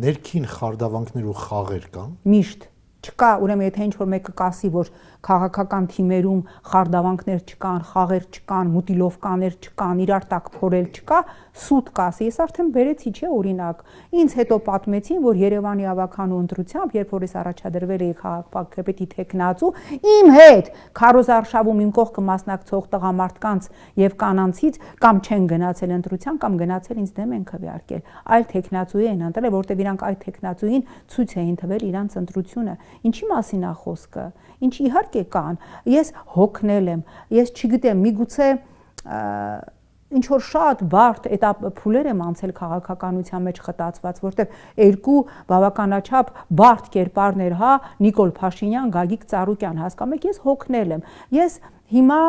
ներքին խարդավանքներ ու խաղեր կան։ Միշտ չկա, ուրեմն եթե ինչ-որ մեկը կասի, որ քաղաքական թիմերում խարդավանքներ չկան, խաղեր չկան, մուտիլովկաներ չկան, իրար տակ փորել չկա, սուտ կասի։ Ես արդեն բերեցի, չէ, օրինակ։ Ինձ հետո պատմեցին, որ Երևանի ավականու ընտրությամբ, երբ որ ես առաջադրվել էի քաղաքապետի թեկնածու, իմ հետ քարոզարշավում իմ կողքը մասնակցող տղամարդկանց եւ կանանցից կամ չեն գնացել ընտրության, կամ գնացել ինձ դեմ են քվեարկել։ Այլ թեկնածուի են ընտրել, որտեղ իրանք այդ թեկնածուին ցույց էին տվել իրանց ընտրությունը։ Ինչի մասին է խոսքը։ Ինչ իհարկե կան, ես հոգնել եմ, ես չգիտեմ, միգուցե ինչ որ շատ բարդ փուլեր եմ անցել քաղաքականության մեջ խտացված, որտեղ երկու բավականաչափ բարդ կերպարներ, հա, Նիկոլ Փաշինյան, Գագիկ Ծառուկյան, հասկանում եք, ես հոգնել եմ։ Ես հիմա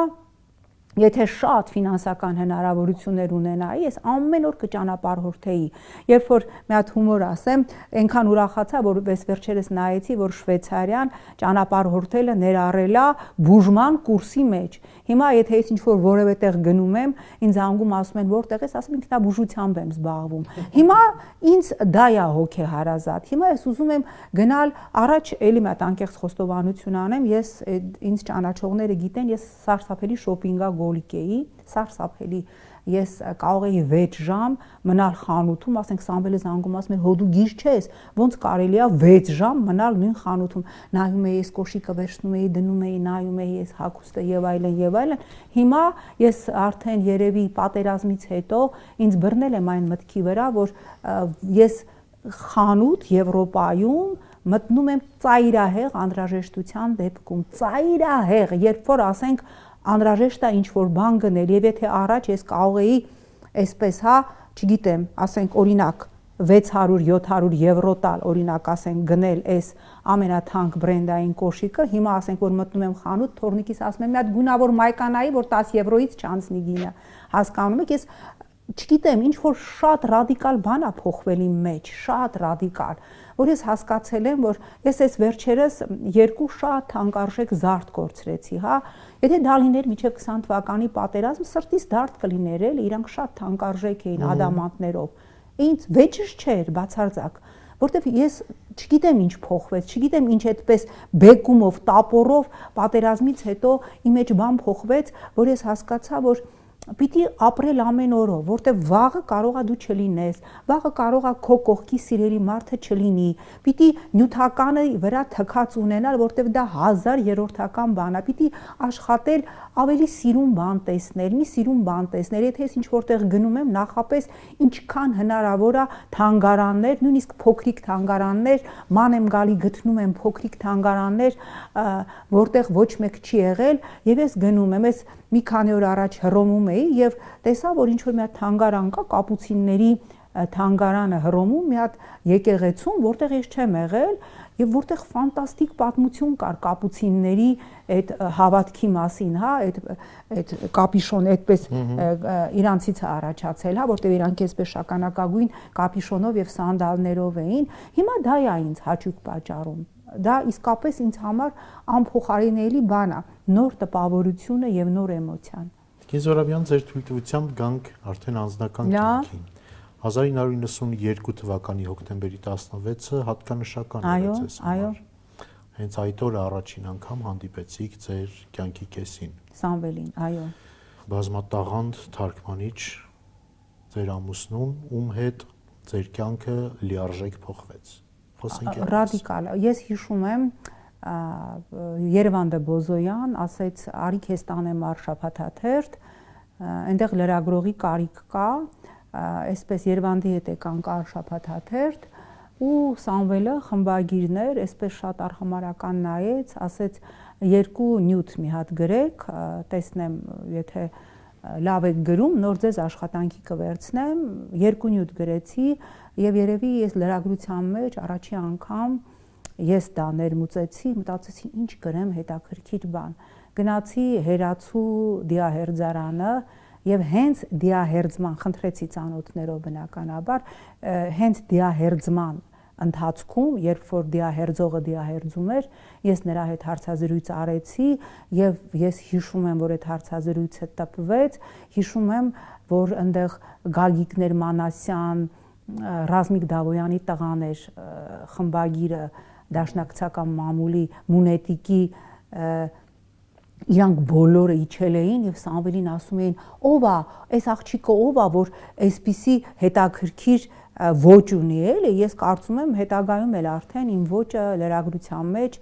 եթե շատ ֆինանսական հնարավորություններ ունենայի, ես ամեն օր կճանապարհորդեի։ Երբ որ մի հատ հումոր ասեմ, այնքան ուրախացա, որ վերջերս նայեցի, որ Շվեյցարիան ճանապարհորդելը ներառել է բուժման կուրսի մեջ։ Հիմա եթե ես ինչ-որ որևէ տեղ գնում եմ, ինձ հանգում ասում են, որտեղ ես, ասում ինքնաբուժությամբ եմ զբաղվում։ Հիմա ինձ դա է հոգեհարազատ։ Հիմա ես ուզում եմ գնալ առաջ, էլի մի հատ անկեղծ խոստովանություն անեմ, ես ինձ ճանաչողները գիտեն, ես սարսափելի շոփինգա գոլիկ էի, սարսափելի։ Ես կարող էի 6 ժամ մնալ խանութում, ասենք Սամվելը զանգում ասում էր, հո դու գիժ չես, ոնց կարելի է 6 ժամ մնալ նույն խանութում։ Նայում էի, ես կոշիկը վերցնում էի, դնում էի, նայում էի, ես հագուստը եւ այլն եւ այլն։ Հիմա ես արդեն երևի պատերազմից հետո ինձ բռնել եմ այն մտքի վրա, որ ես խանութ Եվրոպայում մտնում եմ ծայրահեղ անհրաժեշտության դեպքում, ծայրահեղ, երբ որ ասենք անհրաժեշտ է ինչ-որ բան գնել, եւ եթե առաջ ես կարող էի այսպես, հա, չգիտեմ, ասենք օրինակ 600-700 եվրո տալ, օրինակ ասենք գնել այս ամենաթանկ բրենդային կոշիկը, հիմա ասենք որ մտնում եմ խանութ, թորնիկիս ասում եմ մի հատ գունավոր մայկանայի, որ 10 եվրոից չանցնի գինը, հասկանում եք, ես չգիտեմ, ինչ որ շատ ռադիկալ բան է փոխվել իմ մեջ, շատ ռադիկալ, որ ես հասկացել եմ, որ ես այս վերջերս երկու շատ թանկարժեք զարդ կորցրեցի, հա, եթե դա լիներ մինչև 20 թվականի պատերազմ, սրտից դարդ կլիներ, էլի, իրանք շատ թանկարժեք էին ադամանտներով, ինձ վեճս չէր, բացարձակ, որտեվ ես չգիտեմ ինչ փոխվեց, չգիտեմ ինչ այդպես բեկումով, տապորով պատերազմից հետո իմ մեջ բան փոխվեց, որ ես հասկացա, որ պիտի ապրել ամեն օրով, որտեվ վաղը կարողա դու չլինես, վաղը կարողա քո կողքի սիրելի մարդը չլինի, պիտի նյութականը վրա թքած ունենալ, որտեվ դա 1000-րդական բան է, պիտի աշխատել ավելի սիրուն բան տեսնել, մի սիրուն բան տեսնել, եթե ես ինչ որտեղ գնում եմ, նախապես ինչքան հնարավոր է թանգարաններ, նույնիսկ փոքրիկ թանգարաններ, ման եմ գալի գտնում եմ փոքրիկ թանգարաններ, որտեղ ոչ մեկ չի եղել, եւ ես գնում եմ, ես մի քանի օր առաջ Հռոմում էի եւ տեսա, որ ինչ որ մի հատ թանգարան կա, կապուցինների թանգարանը Հռոմում, մի հատ եկեղեցում, որտեղ ես չեմ եղել եւ որտեղ ֆանտաստիկ պատմություն կար կապուցինների այդ հավատքի մասին, հա, այդ կապիշոն այդպես իրանցից է առաջացել, հա, որտեղ իրանք այսպես շագանակագույն կապիշոնով եւ սանդալներով էին։ Հիմա դա է ինձ հաճույք պատճառում։ Դա իսկապես ինձ համար անփոխարինելի բան է, նոր տպավորությունը եւ նոր էմոցիան։ Կիզորաբյան, ձեր թույլտվությամբ գանք արդեն անձնական կյանքին։ 1992 թվականի հոկտեմբերի 16-ը հատկանշական էր ձեզ համար։ Հենց այդ օրը առաջին անգամ հանդիպեցիք ձեր կյանքի կեսին։ Սամվելին, այո։ Բազմատաղանդ թարգմանիչ ձեր ամուսնուն, ում հետ ձեր կյանքը լիարժեք փոխվեց։ Ռադիկալ։ Ես հիշում եմ Երևան Բոզոյան ասեց արի քեզ տանեմ արշավաթաթերթ, այնտեղ լրագրողի կարիք կա, այսպես Երևանի հետ եկանք արշավաթաթերթ ու Սամվելը խմբագիրներ, այսպես շատ արհամարական նայեց, ասեց 2 նյութ մի հատ գրեք, տեսնեմ եթե լավ եք գրում, նոր ձեզ աշխատանքի կվերցնեմ, 2 նյութ գրեցի եւ երևի ես լրագրության մեջ առաջի անգամ ես դա ներմուծեցի, մտածեցի ինչ գրեմ հետաքրքիր բան։ Գնացի Հերացու դիահերձարանը եւ հենց դիահերձման խնդրեցի ծանոթներով բնականաբար, հենց դիահերձման ընթացքում, երբ որ դիահերձողը դիահերձում էր, ես նրա հետ հարցազրույց արեցի եւ ես հիշում եմ, որ այդ հարցազրույցը տպվեց, հիշում եմ, որ այնտեղ Գագիկներ Մանասյան, Ռազմիկ Դավոյանի տղաներ խմբագիրը դաշնակցական մամուլի մունետիկի իրանք բոլորը իջել էին եւ Սամվելին ասում էին ով է, այս աղջիկը ով է, որ այսպիսի հետաքրքիր ոճ ունի, էլի, ես կարծում եմ հետագայում էլ արդեն իմ ոճը լրագրության մեջ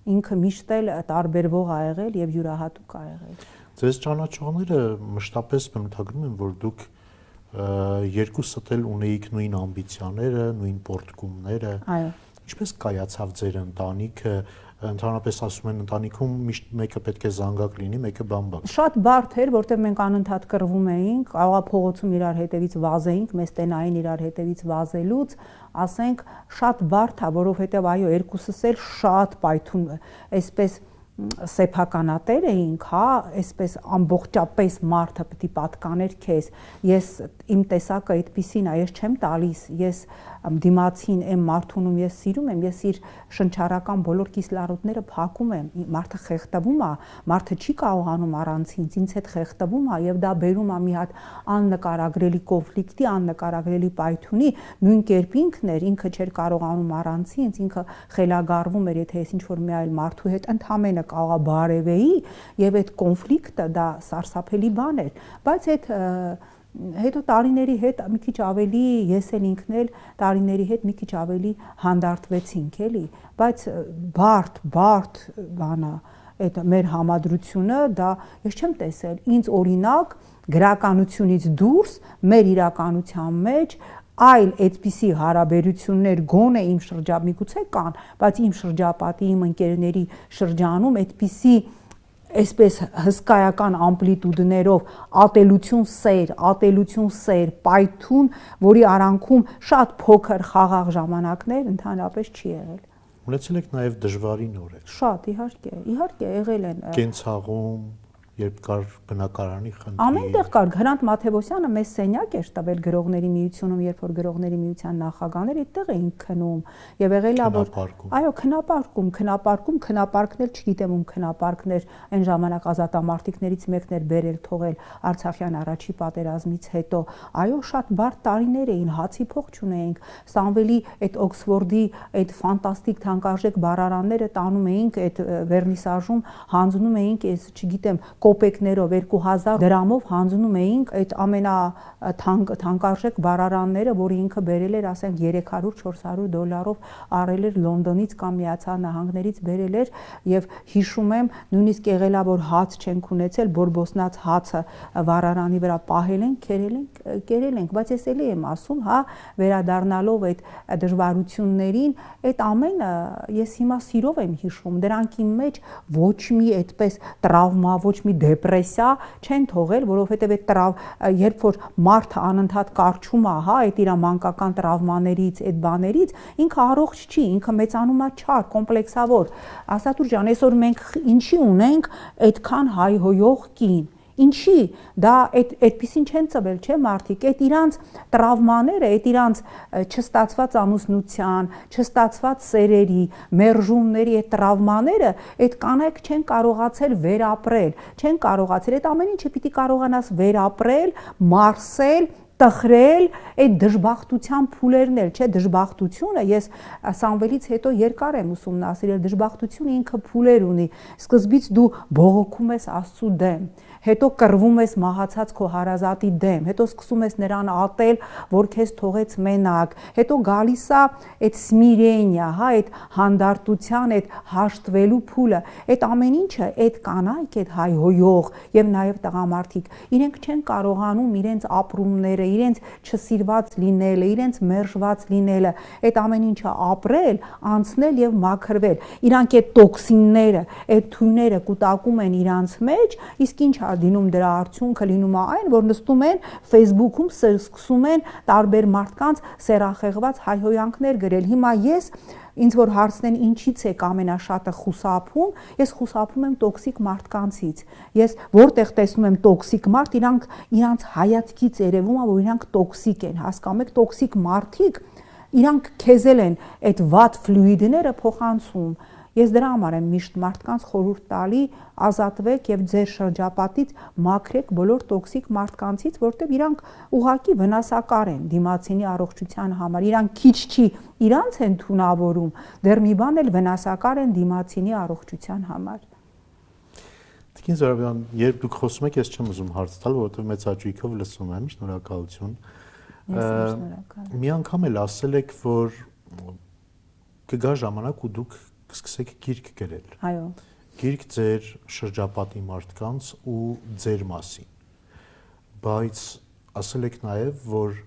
ինքը միշտ էլ տարբերվող ա եղել եւ յուրահատուկ ա եղել։ Ձեզ ճանաչողները մշտապես բնութագրում են, որ դուք երկուսդ էլ ունեիք նույն ամբիցիաները, նույն պորտկումները։ Այո։ Ինչպես կայացավ ձեր ընտանիքը, ընդհանրապես ասում են ընտանիքում միշտ մեկը պետք է զանգակ լինի, մեկը բամբակ։ Շատ բարդ էր, որտեղ մենք անընդհատ կռվում էինք, աղա փողոցում իրար հետևից վազեինք, մեզ տենային իրար հետևից վազելուց, ասենք շատ բարդ է, որովհետև այո, երկուսս էլ շատ պայթուն այսպես սեփականատեր էինք, հա, այսպես ամբողջապես մարդը պետք է պատկաներ քեզ։ Ես իմ տեսակը այդպիսին է, ես չեմ տալիս, ես դիմացին այն մարդուն, ում ես սիրում եմ, ես իր շնչառական բոլոր կիսլարուտները փակում եմ, մարդը խեղդվում է, մարդը չի կարողանում առանց ինձ հետ խեղդվում է եւ դա բերում է մի հատ աննկարագրելի կոնֆլիկտի, աննկարագրելի պայթունի, նույն կերպ ինքն էր, ինքը չէր կարողանում առանց ինձ, ինքը խելագարվում էր, եթե ես ինչ-որ մի այլ մարդու հետ ընդհանրապես կարող է բարևեի եւ այդ կոնֆլիկտը դա սարսափելի բան էր, բայց այդ հետո տարիների հետ մի քիչ ավելի ես էլ ինքն էլ տարիների հետ մի քիչ ավելի հանդարտվեցինք, էլի, բայց բարդ բան է այդ մեր համադրությունը, դա ես չեմ տեսել, ինձ օրինակ գրականությունից դուրս մեր իրականության մեջ այլ այդպիսի հարաբերություններ գոնե իմ շրջապատի, միգուցե կան, բայց իմ շրջապատի, իմ ընկերների շրջանում այդպիսի այսպես հսկայական ամպլիտուդներով ատելություն սեր, պայթուն, որի արանքում շատ փոքր խաղաղ ժամանակներ ընդհանրապես չի եղել։ Ունեցել եք նաև դժվարին օրեր։ Շատ, իհարկե եղել են։ Կենցաղում, երբ կար բնակարանի խնդիր։ Ամենտեղ կար Հրանտ Մաթևոսյանը մեզ սենյակ էր տվել գրողների միությունում, երբ որ գրողների միության նախագահներ այդտեղ էին քնում եւ եղել է որ այո, քնապարկնել, չգիտեմ ում քնապարկներ, այն ժամանակ ազատամարտիկներից մեկն էր բերել թողել Արցախյան առաջի պատերազմից հետո։ Այո, շատ բարդ տարիներ էին, հացի փող չունեինք։ Սամվելի այդ Օքսֆորդի այդ ֆանտաստիկ թանկարժեք բառարանները տանում էինք այդ վերնիսաժում, հանձնում էինք, այս չգիտեմ կոպեկներով 2000 դրամով հանձնում էինք այդ ամենաթանկարժեք բառարանները, որը ինքը բերել էր, ասենք 300-400 դոլարով առել էր Լոնդոնից կամ Միացյալ Նահանգներից բերել էր եւ հիշում եմ նույնիսկ եղել է որ հաց չենք ունեցել, բորբոսնած հացը վառարանի վրա պահել ենք, կերել ենք, բայց ես էլի եմ ասում, հա, վերադառնալով այդ դժվարություններին, այդ ամենը ես հիմա սիրով եմ հիշում, դրանքի մեջ ոչ մի այդպես տրավմա, ոչ մի դեպրեսիա չեն թողել, որովհետև այդ երբ որ մարդը անընդհատ կարճում է, հա, այդ իր մանկական տրավմաներից, այդ բաներից, ինքը առողջ չի, ինքը մեծանում է չար, կոմպլեքսավոր։ Ասատուր ջան, այսօր մենք ինչի ունենք այդքան հայհոյող կին։ Ինչի դա այդպեսին չեն ծվել, չէ՞ մարդիկ, այդ իրանց տրավմաները, այդ իրանց չստացված ամուսնության, չստացված սերերի, մերժումների այդ տրավմաները, այդ կանայք չեն կարողացել վերապրել, չեն կարողացել, այդ ամեն ինչը պիտի կարողանաս վերապրել, մարսել, տխրել, այդ դժբախտության փուլերն էլ, չէ, դժբախտությունը, ես Սամվելից հետո երկար եմ ուսումնասիրել, դժբախտությունը ինքը փուլեր ունի, սկզբից դու բողոքում ես Աստծու դեմ, հետո կռվում ես մահացած քո հարազատի դեմ, հետո սկսում ես նրան ատել, որ քեզ թողեց մենակ, հետո գալիս է այդ սմիրենիա, հա, այդ հանդարտության, այդ հաշտվելու փուլը, այդ ամեն ինչը, այդ կանայք, այդ հայհոյող եւ նաեւ տղամարդիկ, իրենք չեն կարողանում իրենց ապրումները, իրենց չսիրված լինելը, իրենց մերժված լինելը, այդ ամեն ինչը ապրել, անցնել եւ մաքրվել։ Իրանք այդ տոքսինները, այդ թույները կուտակում են իրանց մեջ, իսկ ինչ դինում դրա արդյունքը լինում է այն, որ նստում են Facebook-ում սկսում են տարբեր մարդկանց սերախեղված հայհոյանքներ գրել։ Հիմա ես ինձ որ հարցնեն ինչից եք ամենաշատը խուսափում, ես խուսափում եմ տոքսիկ մարդկանցից։ Ես որտեղ տեսնում եմ տոքսիկ մարդ, իրանց հայացքից երևում է, որ իրանք տոքսիկ են, հասկանում եք, տոքսիկ մարդիկ, իրանք քեզել են այդ վատ ֆլուիդները փոխանցում։ Ես դրա համար եմ միշտ մարդկանց խորհուրդ տալի ազատվեք եւ ձեր շրջապատից մաքրեք բոլոր տոքսիկ մարդկանցից, որտեղ իրանք ուղղակի վնասակար են դիմացինի առողջության համար, իրանք քիչ չի իրանց են թունավորում, դեռ մի բան էլ վնասակար են դիմացինի առողջության համար։ Տիկին Զարաբյան, երբ դուք խոսում եք, ես չեմ ուզում հարց տալ, որովհետեւ մեծ հաճույքով լսում եմ, շնորհակալություն։ Մի անգամ էլ ասել եք, որ կգա ժամանակ ու դուք կսկսեք գիրք գրել։ Այո։ Գիրք ձեր շրջապատի մարդկանց ու ձեր մասին։ Բայց ասել եք նաև, որ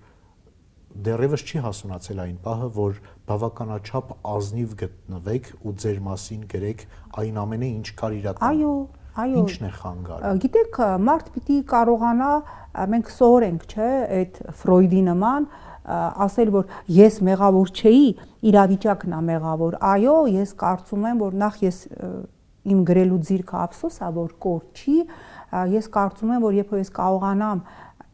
դեռևս չի հասունացել այն պահը, որ բավականաչափ ազնիվ գտնվեք ու ձեր մասին գրեք այն ամենը, ինչ կար իրականում։ Այո։ Ինչն է խանգարում։ Գիտեք, մարդ պիտի կարողանա, մենք սովորենք, չէ, այդ Ֆրոյդի նման ասել, որ ես մեղավոր չէի, իրավիճակն է մեղավոր։ Այո, ես կարծում եմ, որ նախ ես իմ գրելու ձիրքը ափսոս է, որ կոր չի, ես կարծում եմ, որ երբ ես կարողանամ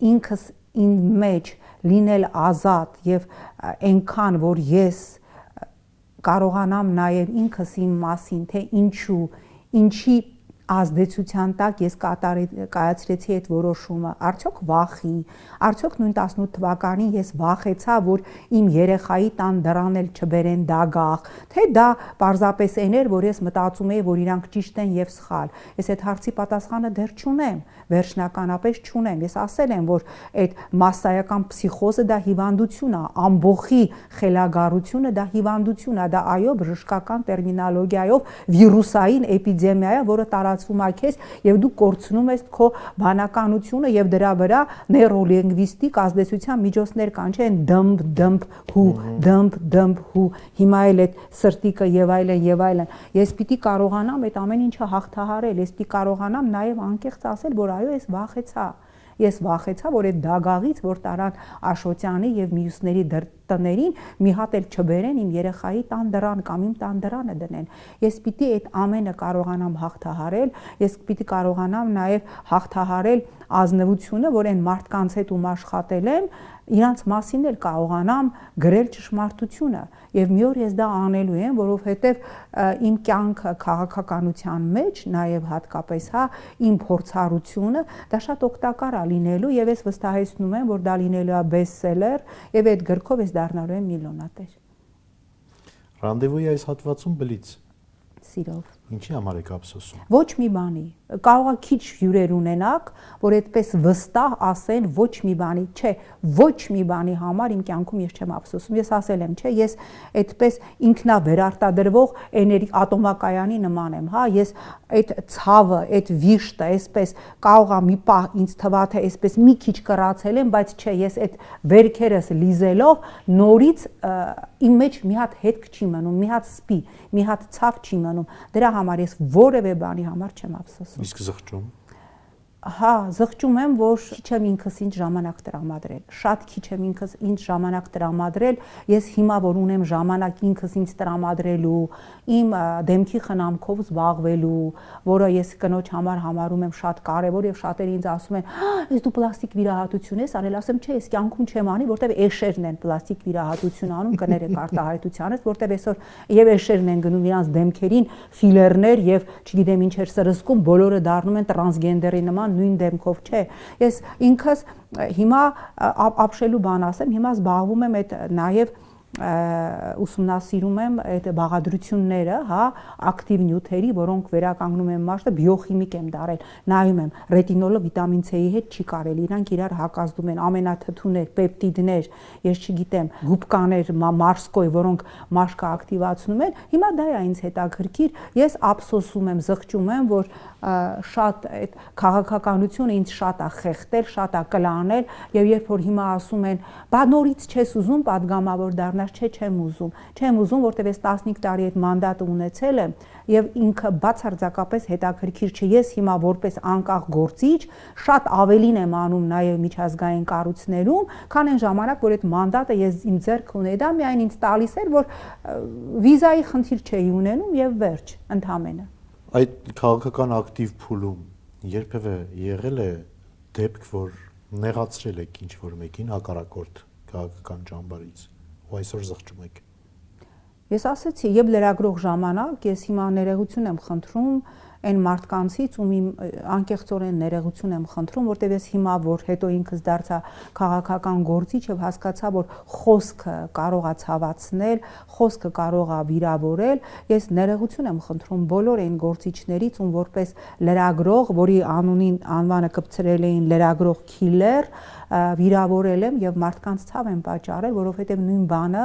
ինքս իմ մեջ լինել ազատ եւ այնքան, որ ես կարողանամ նաեւ ինքս իմ մասին, թե ինչու, ինչի ազդեցության տակ ես կայացրեցի այդ որոշումը, արդյոք վախի, արդյոք նույն 18 թվականին ես վախեցա, որ իմ երեխայի տան դռան էլ չբերեն դագաղ, թե դա պարզապես այն էր, որ ես մտածում էի, որ իրանք ճիշտ են եւ սխալ։ Ես այդ հարցի պատասխանը դեռ չունեմ, վերջնականապես չունեմ։ Ես ասել եմ, որ այդ մասսայական փսիխոզը դա հիվանդություն է, ամբողի խելագարությունը դա հիվանդություն է, դա այո բժշկական տերմինոլոգիայով վիրուսային էպիդեմիա է, որը տարածվում պատկերացվում է քեզ եւ դու կորցնում ես քո բանականությունը եւ դրա վրա նեյրոլինգվիստիկ ազդեցության միջոցներ կան, չէ՞, դմբ հու հիմա էլ այդ սրտիկը եւ այլն ես պիտի կարողանամ այդ ամեն ինչը հաղթահարել, ես պիտի կարողանամ նաեւ անկեղծ ասել, որ այո, ես վախեցա, որ այդ դագաղից, որ տարան Աշոտյանի եւ մյուսների տներին մի հատ էլ չբերեն իմ երեխայի տան դրան կամ իմ տան դրանը դնեն։ Ես պիտի այդ ամենը կարողանամ հաղթահարել, ես պիտի կարողանամ նաեւ հաղթահարել ազնվությունը, որ այն մարդկանց հետ ում աշխատել եմ, իրանց մասին էլ կարողանամ գրել ճշմարտությունը եւ մի օր ես դա անելու եմ, որովհետեւ իմ կյանքը քաղաքականության մեջ նաեւ հատկապես իմ փորձառությունը դա շատ օգտակար է լինելու եւ ես վստահեցնում եմ, որ դա լինելու է բեսթսելեր եւ այդ գրքով ես դառնալու եմ միլիոնատեր։ Ռանդևուի այս հատվածում բլից Սիրով։ Ինչի համար եք ափսոսում։ Ոչ մի բանի, կարող է քիչ հյուրեր ունենաք, որ այդպես վստահ ասեն ոչ մի բանի, չէ, ոչ մի բանի համար իմ կյանքում ես չեմ ափսոսում։ Ես ասել եմ, չէ, ես այդպես ինքնավերարտադրվող ատոմակայանի նման եմ, ես այդ ցավը, այդ վիշտը, այսպես կարող է մի պահ ինձ թվա թե այսպես մի քիչ կռացել եմ, բայց չէ, ես այդ վերքերս լիզելով նորից իմ մեջ մի հատ հետք չի մնում, մի հատ սպի, մի հատ ցավ չի մնում։ Դրա համար ես որևէ բանի համար չեմ ափսոսում։ Իսկ զղջում։ Զղջում եմ, որ քիչ եմ ինքս ինձ ժամանակ տրամադրել, շատ քիչ եմ ինքս ինձ ժամանակ տրամադրել, ես հիմա որ ունեմ ժամանակ ինքս ինձ տրամադրելու, իմ դեմքի խնամքով զբաղվելու, որը ես կնոջ համար համարում եմ շատ կարևոր եւ շատերը ինձ ասում են, «Ես դու պլաստիկ վիրահատություն ես անել», ասեմ, չէ, ես կյանքում չեմ անի, որտեվ էշերն են պլաստիկ վիրահատություն անում, կներեք արտահայտությանից, որտեվ այսօր եւ էշերն են գնում իրանց դեմքերին ֆիլերներ եւ չգիտեմ ինչեր սրսկում, բոլորը դառնում են տրանսգենդերի նման նույն դեմքով, չէ։ Ես ինքս հիմա ապշելու բան ասեմ, հիմա զբաղվում եմ այդ նաև ուսումնասիրում եմ այդ բաղադրությունները, ակտիվ նյութերի, որոնք վերականգնում են մաշտը, բիոխիմիկ եմ դարել, նայում եմ, ռետինոլը վիտամին C-ի հետ չի կարելի, իրանք իրար հակազդում են, ամենաթթուներ, պեպտիդներ, ես չգիտեմ, գուբկաներ, մարսկոյ, որոնք մաշկը ակտիվացնում են, հիմա դա է ինձ հետաքրքիր, ես ափսոսում եմ, զղջում եմ, որ շատ այդ քաղաքականությունը ինձ շատ է խեղդել, շատ է կլանել եւ երբ որ հիմա ասում են, բա նորից չես ուզում падգամավոր դառնալ, չէ, չեմ ուզում, որտեվ ես 15 տարի այդ մանդատը ունեցել եմ եւ ինքը բացարձակապես հետաքրքիր չէ, ես հիմա որպես անկախ գործիչ շատ ավելին եմ անում նաեւ միջազգային կառույցներում, քան այն ժամանակ, որ այդ մանդատը ես իմ ձեռք ունեի, դա միայն ինձ տալիս էր, որ վիզայի խնդիր չէի ունենում եւ վերջ, ընդհանրապես Այդ քաղաքական ակտիվ փուլում երբևէ եղել է դեպք, որ նեղացրել եք ինչ-որ մեկին հակառակորդ քաղաքական ճամբարից ու այսօր զղջում եք։ Ես ասացի, եւ լրագրող ժամանակ ես հիմա ներողություն եմ խնդրում այն մարդկանցից, ում իմ անկեղծորեն ներողություն եմ խնդրում, որտեղ ես հիմա որ հետո ինքս դարձա քաղաքական գործիչ եւ հասկացա, որ խոսքը կարող է ցավացնել, խոսքը կարող է վիրավորել, ես ներողություն եմ խնդրում բոլոր այն գործիչներից, ում որպես լրագրող, որի անվանը կպցրել էին լրագրող քիլեր, վիրավորել եմ եւ մարդկանց ցավ եմ պատճառել, որովհետեւ նույն բանը,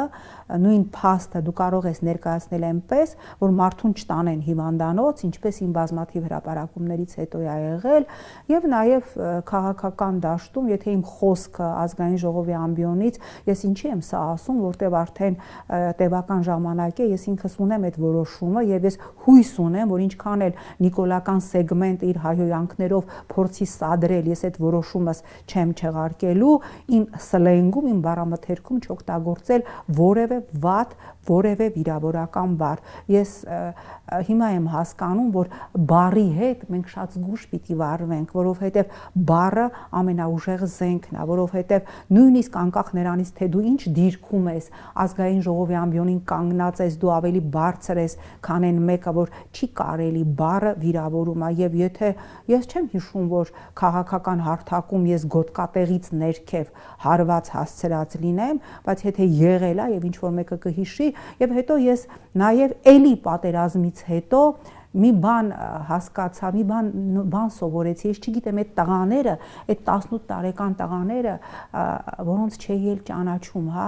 նույն փաստը դու կարող ես ներկայացնել այնպես, որ մարդուն չտանեն հիվանդանոց, ինչպես իմ բազմաթիվ հրապարակումներից հետո է եղել, եւ նաեւ քաղաքական դաշտում, եթե իմ խոսքը ազգային ժողովի ամբիոնից, ես ինչի եմ սա ասում, որտեւ արդեն տևական ժամանակ է, ես ինքս ունեմ այդ որոշումը եւ ես հույս ունեմ, որ ինչքան էլ նիկոլական սեգմենտը իր հայհոյանքներով փորձի սադրել, ես այդ որոշումս չեմ չեղարկելու, իմ սլենգում, իմ բառամթերքում չօգտագործել որևէ վատ, որևէ վիրավորական բառ։ Ես հիմա եմ հասկանում, որ բառի հետ մենք շատ զգուշ պիտի վարվենք, որովհետև բառը ամենաուժեղ զենքն է, որովհետև նույնիսկ անկախ նրանից, թե դու ինչ դիրքում ես, ազգային ժողովի ամբիոնին կանգնած ես, դու ավելի բարձր ես, քան այն մեկը, որ չի կարելի, բառը վիրավորում է, եւ եթե ես չեմ հիշում, որ քաղաքական հարթակում ես գոտկատեղից ներքև հարված հասցրած լինեմ, բայց եթե եղել է եւ ինչ որ մեկը կհիշի, եւ հետո ես նաեւ էլի պատերազմից հետո մի բան հասկացա, մի բան սովորեցի, ես չգիտեմ այդ տղաները, այդ 18 տարեկան տղաները, որոնց չէի էլ ճանաչում, հա,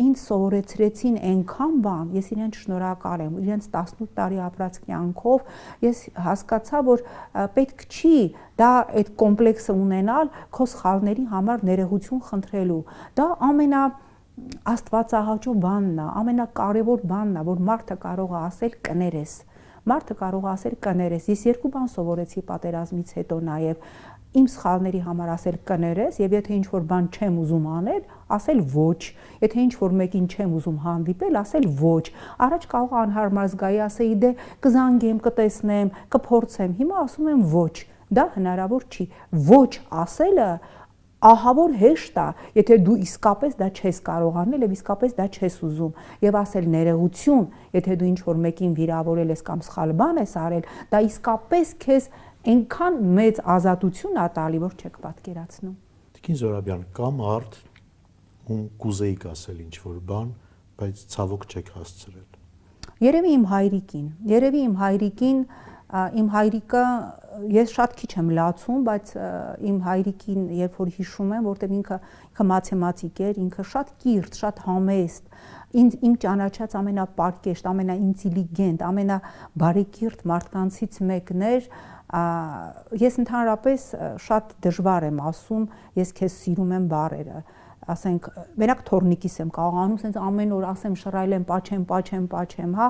ինձ սովորեցրեցին այնքան բան, ես իրենց շնորհակալ եմ, իրենց 18 տարի ապրած կյանքով ես հասկացա, որ պետք չի դա այդ կոմպլեքսը ունենալ քո սխալների համար ներողություն խնդրելու, դա աստվածահաճո բանն է, ամենակարևոր բանն է, որ մարդը կարող է ասել կներես։ Մարդը կարող է ասել կներես։ Ես երկու բան սովորեցի պատերազմից հետո նաև իմ սխալների համար ասել կներես, եւ եթե ինչ-որ բան չեմ ուզում անել, ասել ոչ։ Եթե ինչ-որ մեկին չեմ ուզում հանդիպել, ասել ոչ։ Առաջ կարող անհարմար զգայի, ասեի դե կզանգեմ, կտեսնեմ, կփորձեմ։ Հիմա ասում եմ ոչ։ Դա հնարավոր չի։ Ոչ ասելը ահավոր հեշտ է, եթե դու իսկապես դա չես կարող անել եւ իսկապես դա չես ուզում եւ ասել ներողություն, եթե դու ինչ-որ մեկին վիրավորել ես կամ սխալ բան ես արել, դա իսկապես քեզ այնքան մեծ ազատություն է տալի, որ չեք պատկերացնում։ Տիկին Զորաբյան, կա մարդ, ում կուզեիք ասել ինչ-որ բան, բայց ցավոք չեք հասցրել։ Երևի իմ հայրիկին, իմ հայրիկը ես շատ քիչ եմ լացում, բայց իմ հայրիկին երբ որ հիշում եմ, որտեղ ինքը մաթեմատիկ էր, ինքը շատ կիրթ, շատ համեստ, իմ ճանաչած ամենապարկեշտ, ամենաինտելիգենտ, ամենաբարեկիրթ մարդկանցից մեկն էր, ես ընդհանրապես շատ դժվար եմ ասում, ես քեզ սիրում եմ բառերը, ասենք, մենակ թորնիկիս եմ կարողանում, ասենց ամեն օր ասեմ շռայլեմ, պաչեմ, հա,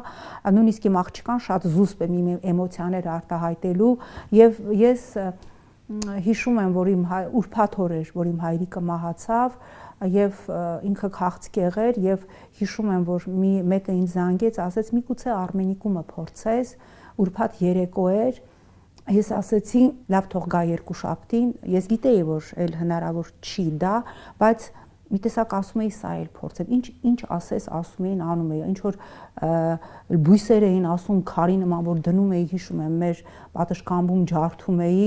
նույնիսկ իմ աղջկան շատ զուսպ եմ իմ էմոցիաները արտահայտելու եւ ես հիշում եմ, որ ուրբաթ օր էր, որ իմ հայրիկը մահացավ եւ ինքը քաղցկեղ էր եւ հիշում եմ, որ մեկը ինձ զանգեց, ասեց միգուցե Արմենիկումը փորձես, ուրբաթ երեկո էր, ես ասեցի, լավ թող գա երկուշաբթին, ես գիտեի, որ էլ հնարավոր չի դա, բայց մի տեսակ ասում էի սա էլ փորձեմ, ինչ ասես ասում էին, անում էի, ինչ որ բույսեր էին ասում քարի նման, որ դնում էի, հիշում եմ, մեր պատշգամբում ջարդում էի,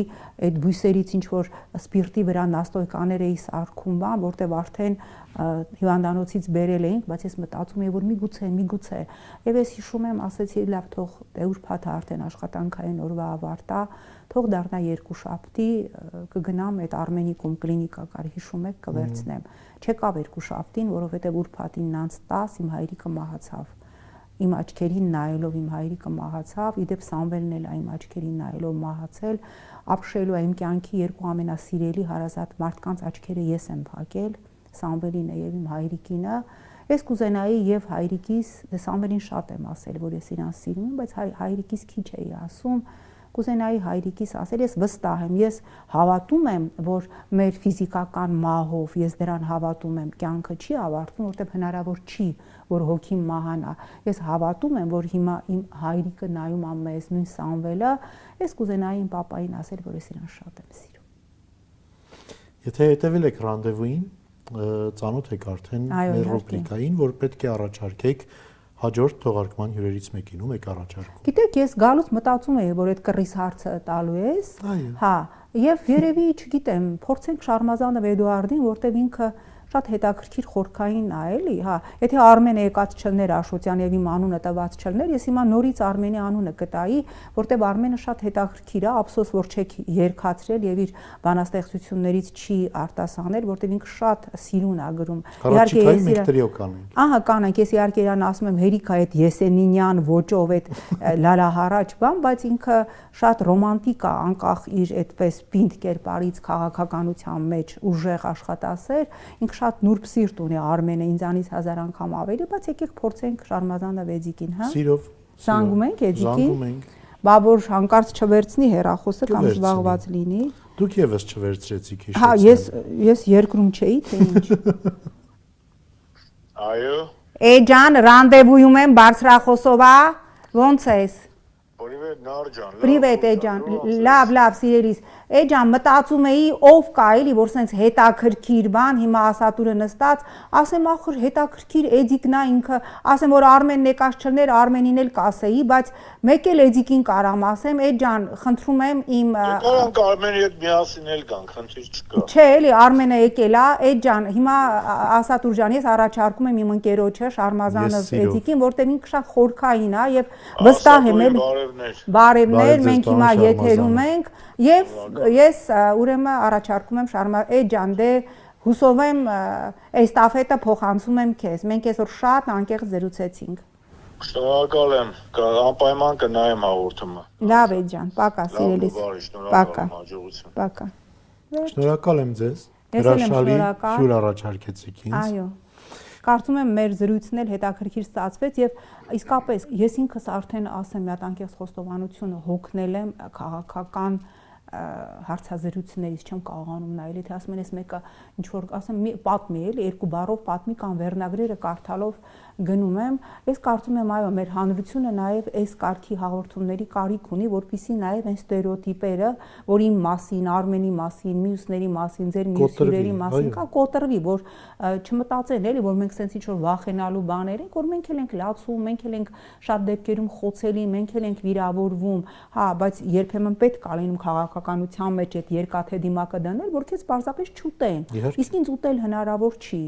այդ բույսերից ինչ որ սպիրտի վրա նաստոյկաներ էի սարքում, որտեղ արդեն հիվանդանոցից բերել էինք, բայց ես մտածում էի, որ միգուցե, եւ ես հիշում եմ, ասեցի, լավ թող ուրբաթ արդեն աշխատանքային օրվա ավարտ է, թող դառնա երկուշաբթի, կգնամ այդ Արմենիկում կլինիկա կար, հիշում եք, կվերցնեմ։ Չեկավ երկուշաբթին, որովհետև ուրբաթին 9:10 իմ հայրիկը մահացավ։ Իմ աչքերին նայելով իմ հայրիկը մահացավ, իդեպ Սամվելն էլ իմ աչքերին նայելով մահացել, ապշելու է իմ կյանքի երկու ամենասիրելի հարազատ մարդկանց աչքերը ես եմ փակել, Սամվելինը եւ իմ հայրիկինը։ Ես կուզենայի եւ հայրիկիս, Սամվելին շատ եմ ասել, որ ես իրան սիրում եմ, բայց հայրիկիս քիչ էի ասում։ Կուզենայի հայրիկիս ասել, ես վստահ եմ, ես հավատում եմ, որ մեր ֆիզիկական մահով, ես դրան հավատում եմ, կյանքը չի ավարտվում, որտեղ հնարավոր չի, որ հոգին մահանա։ Ես հավատում եմ, որ հիմա իմ հայրիկը նայում է մեզ, նույն Սամվելը, ես կուզենայի իմ պապային ասել, որ ես իրան շատ եմ սիրում։ Եթե հետևել եք ռանդևուին, ծանոթ եք արդեն մեր ռուբրիկային, որ պետք է առաջարկեք հաջորդ թողարկման հյուրերից մեկին, ում եք առաջարկում։ Գիտեք, ես գալուց մտածում էի, որ այդ կռիս հարցը տալու ես, հա, եւ երևի, չգիտեմ, փորձենք Շարմազանով Էդուարդին, որտեղ ինքը շատ հետաքրքիր խորքային է, էլի, հա, եթե Արմենը եկած չլներ Աշոտյան եւ իմ անունը տված չլներ, ես հիմա նորից Արմենի անունը կտայի, որտեղ Արմենը շատ հետաքրքիր է, ափսոս որ չեք երկացրել եւ իր բանաստեղծություններից չի արտասանել, որտեղ ինքը շատ սիրուն է գրում։ Իհարկե ես մեկ կանենք։ Ահա կանենք, ես իհարկե իրան ասում եմ հերիք է այդ Եսենինյան ոճով այդ լալահարաճ բան, բայց ինքը շատ ռոմանտիկ է, անկախ իր այդպես պինդ կերպարից քաղաքականության մեջ ուժեղ աշխատասեր, ինքը շատ նուրբ սիրտ ունի Արմենը ինձանից 1000 անգամ ավելի, բայց եկեք փորձենք Շարմազանը Վեձիկին, հա։ Սիրով։ Զանգում ենք Էդիկին։ Զանգում ենք։ Բա որ հանկարծ չվերցնի հեռախոսը կամ զբաղված լինի։ Դուք եւս չվերցրեցիք հիշեցեք։ Հա, ես երկրում չէի, թե ինչ։ Այո։ Էջան, ռանդևույում եմ բարձրախոսով, ոնց ես։ Պրիվետ Նարջան։ Պրիվետ Էջան, լավ, սիրելիս։ Էջան մտածում էի ով կա էլի որ սենց հետաքրքիր բան հիմա ասատուրը նստած ասեմ ախր հետաքրքիր Էդիկն է ինքը ասեմ որ Արմենն եկած չլներ Արմենին էլ կասեի բայց մեկ էլ Էդիկին կարամ ասեմ Էջան խնդրում եմ իմ Կարանք Արմենի հետ միասին էլ գանք խնդիր չկա Չէ էլի Արմենը եկել է Էջան հիմա ասատուր ջան ես առաջարկում եմ իմ ընկերոջը Շարմազանով Էդիկին որտեղ ինքը շատ խորքային է եւ վստահ եմ էլ բարևներ մենք հիմա եթերում ենք Եվ ես ուրեմն առաջարկում եմ Շարմա Էջան դե հուսով եմ այս տաֆետը փոխանցում եմ քեզ մենք այսօր շատ անկեղծ զրուցեցինք Շնորհակալ եմ անպայման կնայեմ հաղորդումը Լավ Էջան պակա սիրելիս պակա պակա Շնորհակալ եմ ձեզ հրաշալի հյուր առաջարկեցիք ինձ Այո Կարծում եմ մեր զրույցն էլ հետաքրքիր ստացվեց եւ իսկապես ես ինքս արդեն ասեմ մի հատ անկեղծ խոստովանությունը հոգնել եմ քաղաքական հարցազրույցներից չեմ կարողանում նայել, եթե ասում են ես մեկը ինչ որ ասեմ պատմի էլի երկու բառով պատմի կամ վերնագրերը կարդալով գնում եմ, ես կարծում եմ այո մեր հանրությունը նաև այս կարգի հաղորդումների կարիք ունի, որպեսզի նաև այն ստերեոտիպերը, որ իմ մասին, Արմենի մասին, մյուսների մասին, ձեր մյուս հյուրերի մասին կա կոտրվի, որ չմտածեն էլի, որ մենք սենց ինչ որ վախենալու բաներ ենք, որ մենք էլ ենք լացում, մենք էլ ենք շատ դեպքերում խոցելի, մենք էլ ենք վիրավորվում, հա, բայց երբեմն պետք է լինում քաղաքականության մեջ այդ երկաթե դիմակը դնել, որ քեզ պարզապես չուտեն։ Իսկ ինձ ուտել հնարավոր չի,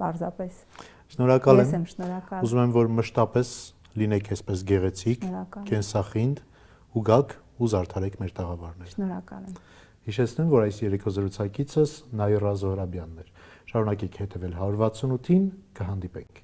պարզապես։ Շնորհակալ եմ։ Ես եմ շնորհակալ։ Ուզում եմ, որ մշտապես լինեք այսպես գեղեցիկ, կենսախինդ ու գաք ու զարդարեք մեր տաղավարները։ Շնորհակալ եմ։ Հիշեցնեմ, որ այս երեկո զրուցակիցս Նաիրա Զոհրաբյանն էր։ Շարունակեք հետևել 168-ին, կհանդիպենք։